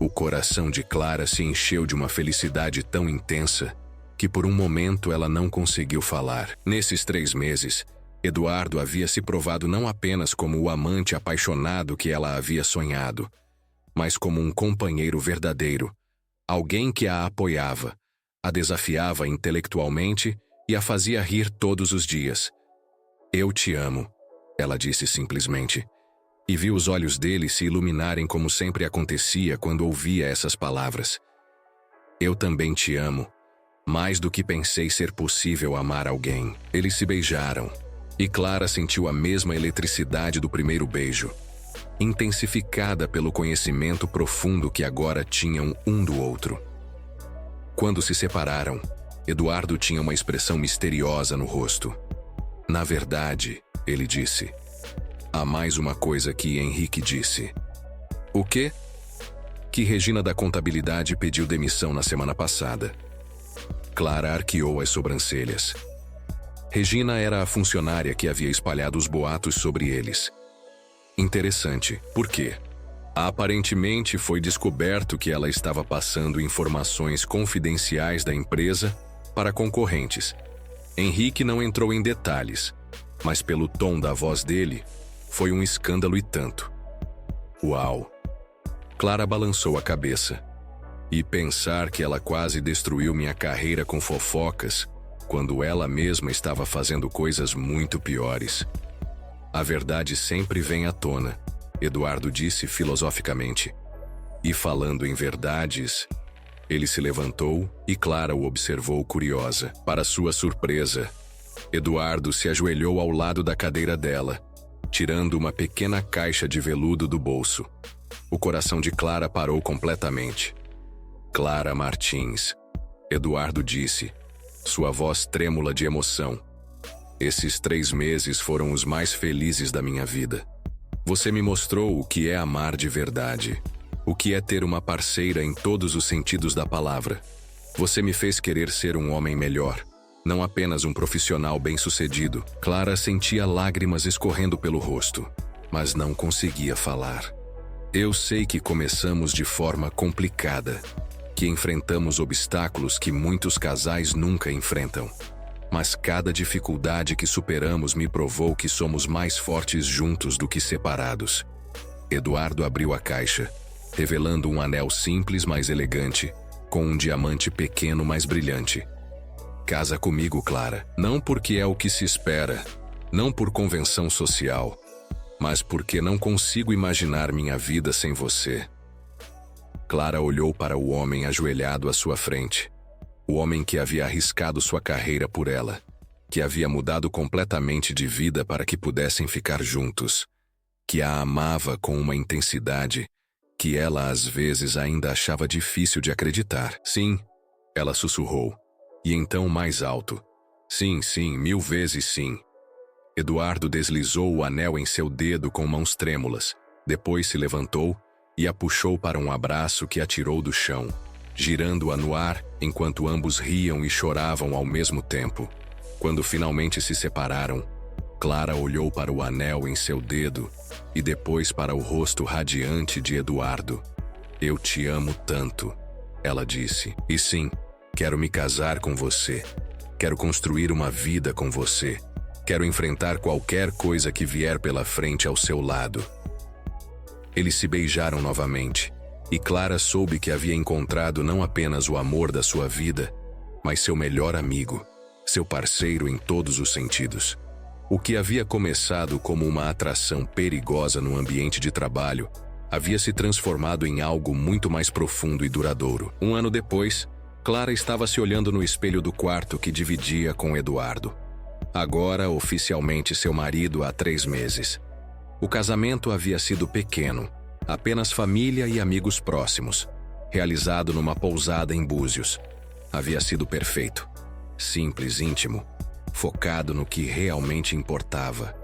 O coração de Clara se encheu de uma felicidade tão intensa que por um momento ela não conseguiu falar. Nesses 3 meses, Eduardo havia se provado não apenas como o amante apaixonado que ela havia sonhado, mas como um companheiro verdadeiro, alguém que a apoiava, a desafiava intelectualmente e a fazia rir todos os dias. "Eu te amo", ela disse simplesmente, e viu os olhos dele se iluminarem como sempre acontecia quando ouvia essas palavras. "Eu também te amo, mais do que pensei ser possível amar alguém." Eles se beijaram, e Clara sentiu a mesma eletricidade do primeiro beijo, intensificada pelo conhecimento profundo que agora tinham um do outro. Quando se separaram, Eduardo tinha uma expressão misteriosa no rosto. "Na verdade", ele disse, "há mais uma coisa que Henrique disse." "O quê?" "Que Regina da contabilidade pediu demissão na semana passada." Clara arqueou as sobrancelhas. Regina era a funcionária que havia espalhado os boatos sobre eles. Interessante, por quê? Aparentemente foi descoberto que ela estava passando informações confidenciais da empresa para concorrentes. Henrique não entrou em detalhes, mas pelo tom da voz dele, foi um escândalo e tanto. Uau! Clara balançou a cabeça. E pensar que ela quase destruiu minha carreira com fofocas, quando ela mesma estava fazendo coisas muito piores. "A verdade sempre vem à tona", Eduardo disse filosoficamente. E falando em verdades, ele se levantou e Clara o observou curiosa. Para sua surpresa, Eduardo se ajoelhou ao lado da cadeira dela, tirando uma pequena caixa de veludo do bolso. O coração de Clara parou completamente. "Clara Martins", Eduardo disse, sua voz trêmula de emoção. "Esses 3 meses foram os mais felizes da minha vida. Você me mostrou o que é amar de verdade, o que é ter uma parceira em todos os sentidos da palavra. Você me fez querer ser um homem melhor, não apenas um profissional bem-sucedido." Clara sentia lágrimas escorrendo pelo rosto, mas não conseguia falar. "Eu sei que começamos de forma complicada, que enfrentamos obstáculos que muitos casais nunca enfrentam. Mas cada dificuldade que superamos me provou que somos mais fortes juntos do que separados." Eduardo abriu a caixa, revelando um anel simples, mas elegante, com um diamante pequeno, mas brilhante. "Casa comigo, Clara, não porque é o que se espera, não por convenção social, mas porque não consigo imaginar minha vida sem você." Clara olhou para o homem ajoelhado à sua frente. O homem que havia arriscado sua carreira por ela, que havia mudado completamente de vida para que pudessem ficar juntos, que a amava com uma intensidade que ela às vezes ainda achava difícil de acreditar. "Sim", ela sussurrou, e então mais alto. "Sim, sim, 1000 vezes sim." Eduardo deslizou o anel em seu dedo com mãos trêmulas, depois se levantou e a puxou para um abraço que a tirou do chão, girando-a no ar enquanto ambos riam e choravam ao mesmo tempo. Quando finalmente se separaram, Clara olhou para o anel em seu dedo e depois para o rosto radiante de Eduardo. "Eu te amo tanto", ela disse. "E sim, quero me casar com você. Quero construir uma vida com você. Quero enfrentar qualquer coisa que vier pela frente ao seu lado." Eles se beijaram novamente, e Clara soube que havia encontrado não apenas o amor da sua vida, mas seu melhor amigo, seu parceiro em todos os sentidos. O que havia começado como uma atração perigosa no ambiente de trabalho havia se transformado em algo muito mais profundo e duradouro. 1 ano depois, Clara estava se olhando no espelho do quarto que dividia com Eduardo. Agora, oficialmente seu marido há 3 meses. O casamento havia sido pequeno, apenas família e amigos próximos, realizado numa pousada em Búzios. Havia sido perfeito, simples, íntimo, focado no que realmente importava.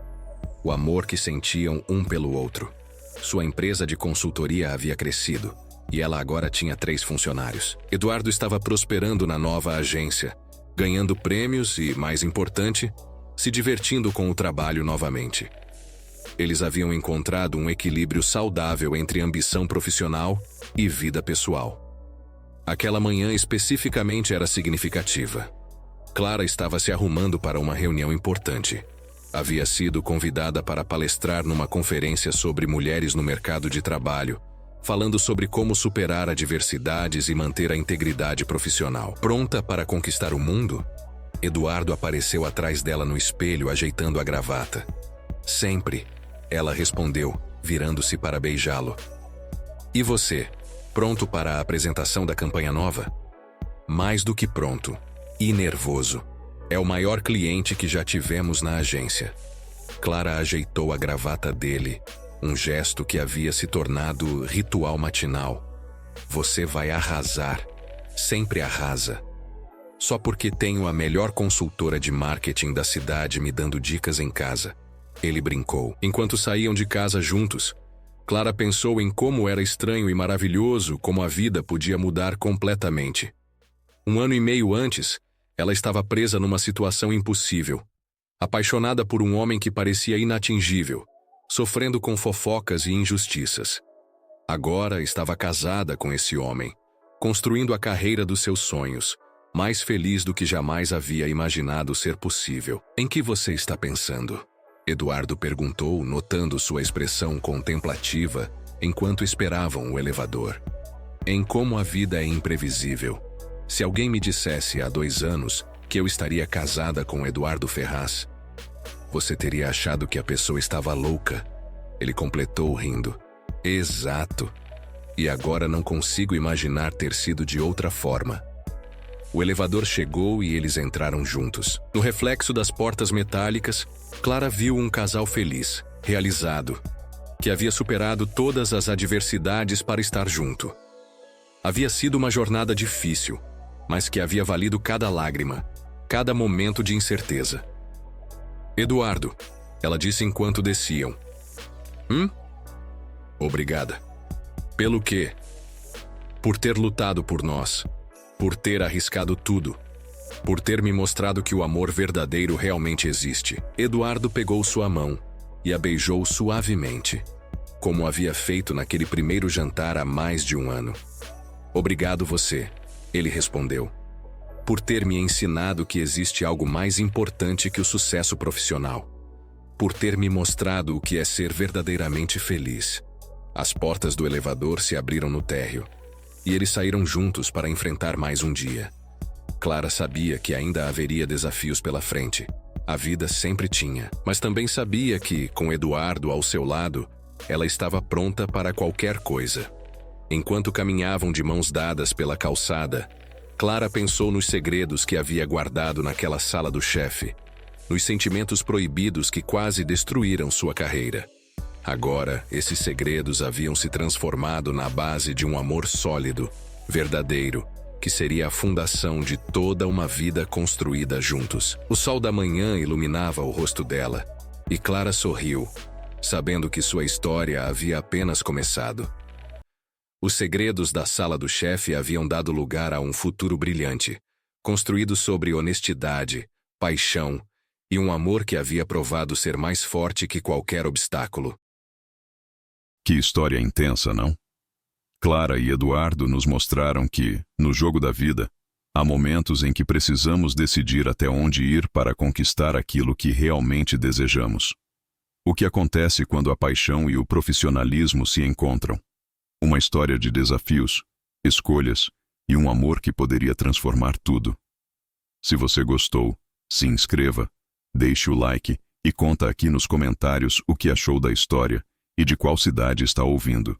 O amor que sentiam um pelo outro. Sua empresa de consultoria havia crescido, e ela agora tinha 3 funcionários. Eduardo estava prosperando na nova agência, ganhando prêmios e, mais importante, se divertindo com o trabalho novamente. Eles haviam encontrado um equilíbrio saudável entre ambição profissional e vida pessoal. Aquela manhã especificamente era significativa. Clara estava se arrumando para uma reunião importante. Havia sido convidada para palestrar numa conferência sobre mulheres no mercado de trabalho, falando sobre como superar adversidades e manter a integridade profissional. Pronta para conquistar o mundo? Eduardo apareceu atrás dela no espelho, ajeitando a gravata. Sempre, ela respondeu, virando-se para beijá-lo. E você, pronto para a apresentação da campanha nova? Mais do que pronto, e nervoso. É o maior cliente que já tivemos na agência. Clara ajeitou a gravata dele, um gesto que havia se tornado ritual matinal. Você vai arrasar, sempre arrasa. Só porque tenho a melhor consultora de marketing da cidade me dando dicas em casa. Ele brincou. Enquanto saíam de casa juntos, Clara pensou em como era estranho e maravilhoso como a vida podia mudar completamente. 1 ano e meio antes, ela estava presa numa situação impossível, apaixonada por um homem que parecia inatingível, sofrendo com fofocas e injustiças. Agora estava casada com esse homem, construindo a carreira dos seus sonhos, mais feliz do que jamais havia imaginado ser possível. Em que você está pensando? Eduardo perguntou, notando sua expressão contemplativa enquanto esperavam o elevador. Em como a vida é imprevisível. Se alguém me dissesse há 2 anos que eu estaria casada com Eduardo Ferraz, você teria achado que a pessoa estava louca. Ele completou rindo. Exato. E agora não consigo imaginar ter sido de outra forma. O elevador chegou e eles entraram juntos. No reflexo das portas metálicas, Clara viu um casal feliz, realizado, que havia superado todas as adversidades para estar junto. Havia sido uma jornada difícil, mas que havia valido cada lágrima, cada momento de incerteza. Eduardo, ela disse enquanto desciam. Obrigada. Pelo quê? Por ter lutado por nós, por ter arriscado tudo, por ter me mostrado que o amor verdadeiro realmente existe. Eduardo pegou sua mão e a beijou suavemente, como havia feito naquele primeiro jantar há mais de 1 ano. Obrigado você, ele respondeu, por ter me ensinado que existe algo mais importante que o sucesso profissional, por ter me mostrado o que é ser verdadeiramente feliz. As portas do elevador se abriram no térreo, e eles saíram juntos para enfrentar mais um dia. Clara sabia que ainda haveria desafios pela frente. A vida sempre tinha, mas também sabia que, com Eduardo ao seu lado, ela estava pronta para qualquer coisa. Enquanto caminhavam de mãos dadas pela calçada, Clara pensou nos segredos que havia guardado naquela sala do chefe, nos sentimentos proibidos que quase destruíram sua carreira. Agora, esses segredos haviam se transformado na base de um amor sólido, verdadeiro, que seria a fundação de toda uma vida construída juntos. O sol da manhã iluminava o rosto dela, e Clara sorriu, sabendo que sua história havia apenas começado. Os segredos da sala do chefe haviam dado lugar a um futuro brilhante, construído sobre honestidade, paixão e um amor que havia provado ser mais forte que qualquer obstáculo. Que história intensa, não? Clara e Eduardo nos mostraram que, no jogo da vida, há momentos em que precisamos decidir até onde ir para conquistar aquilo que realmente desejamos. O que acontece quando a paixão e o profissionalismo se encontram? Uma história de desafios, escolhas e um amor que poderia transformar tudo. Se você gostou, se inscreva, deixe o like e conta aqui nos comentários o que achou da história e de qual cidade está ouvindo.